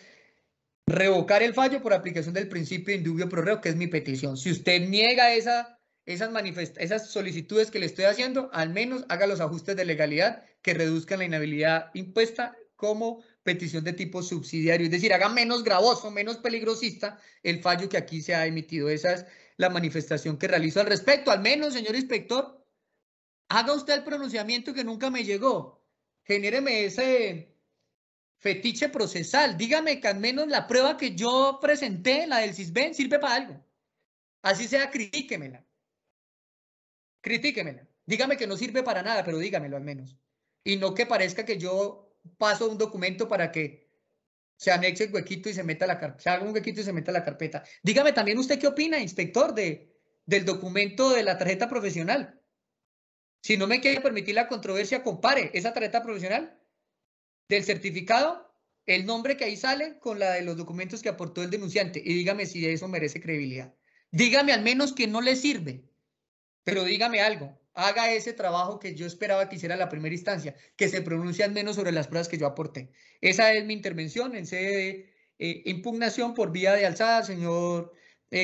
revocar el fallo por aplicación del principio de indubio pro reo, que es mi petición. Si usted niega esas solicitudes que le estoy haciendo, al menos haga los ajustes de legalidad que reduzcan la inhabilidad impuesta como petición de tipo subsidiario. Es decir, haga menos gravoso, menos peligrosista el fallo que aquí se ha emitido. Esa es la manifestación que realizo al respecto. Al menos, señor inspector, haga usted el pronunciamiento que nunca me llegó. Genéreme ese fetiche procesal. Dígame que al menos la prueba que yo presenté, la del CISBEN, sirve para algo. Así sea, critíquemela. Critíquemela. Dígame que no sirve para nada, pero dígamelo al menos. Y no que parezca que yo paso un documento para que se anexe el huequito y se meta la carpeta. Se haga un huequito y se meta la carpeta. Dígame también usted qué opina, inspector, del documento de la tarjeta profesional. Si no me quiere permitir la controversia, compare esa tarjeta profesional del certificado, el nombre que ahí sale con la de los documentos que aportó el denunciante y dígame si eso merece credibilidad. Dígame al menos que no le sirve, pero dígame algo. Haga ese trabajo que yo esperaba que hiciera en la primera instancia, que se pronuncie al menos sobre las pruebas que yo aporté. Esa es mi intervención en sede de impugnación por vía de alzada, señor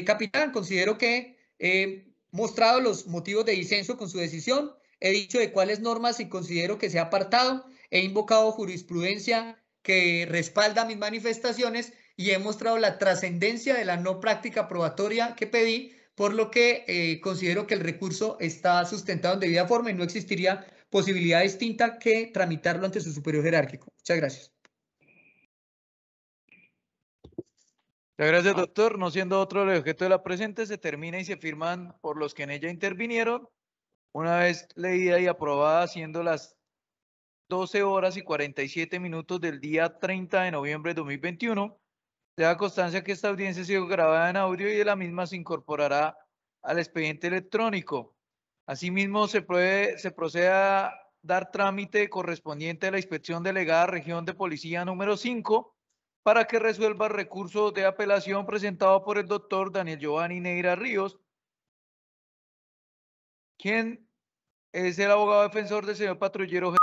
capitán. Considero que he mostrado los motivos de disenso con su decisión. He dicho de cuáles normas y considero que se ha apartado. He invocado jurisprudencia que respalda mis manifestaciones y he mostrado la trascendencia de la no práctica probatoria que pedí, por lo que considero que el recurso está sustentado en debida forma y no existiría posibilidad distinta que tramitarlo ante su superior jerárquico. Muchas gracias. Muchas gracias, doctor. No siendo otro el objeto de la presente, se termina y se firman por los que en ella intervinieron. Una vez leída y aprobada, siendo las 12 horas y 47 minutos del día 30 de noviembre de 2021, se da constancia que esta audiencia ha sido grabada en audio y de la misma se incorporará al expediente electrónico. Asimismo, se procede a dar trámite correspondiente a la inspección delegada Región de Policía número 5 para que resuelva el recurso de apelación presentado por el doctor Daniel Giovanni Neira Ríos ¿Quién es el abogado defensor del señor patrullero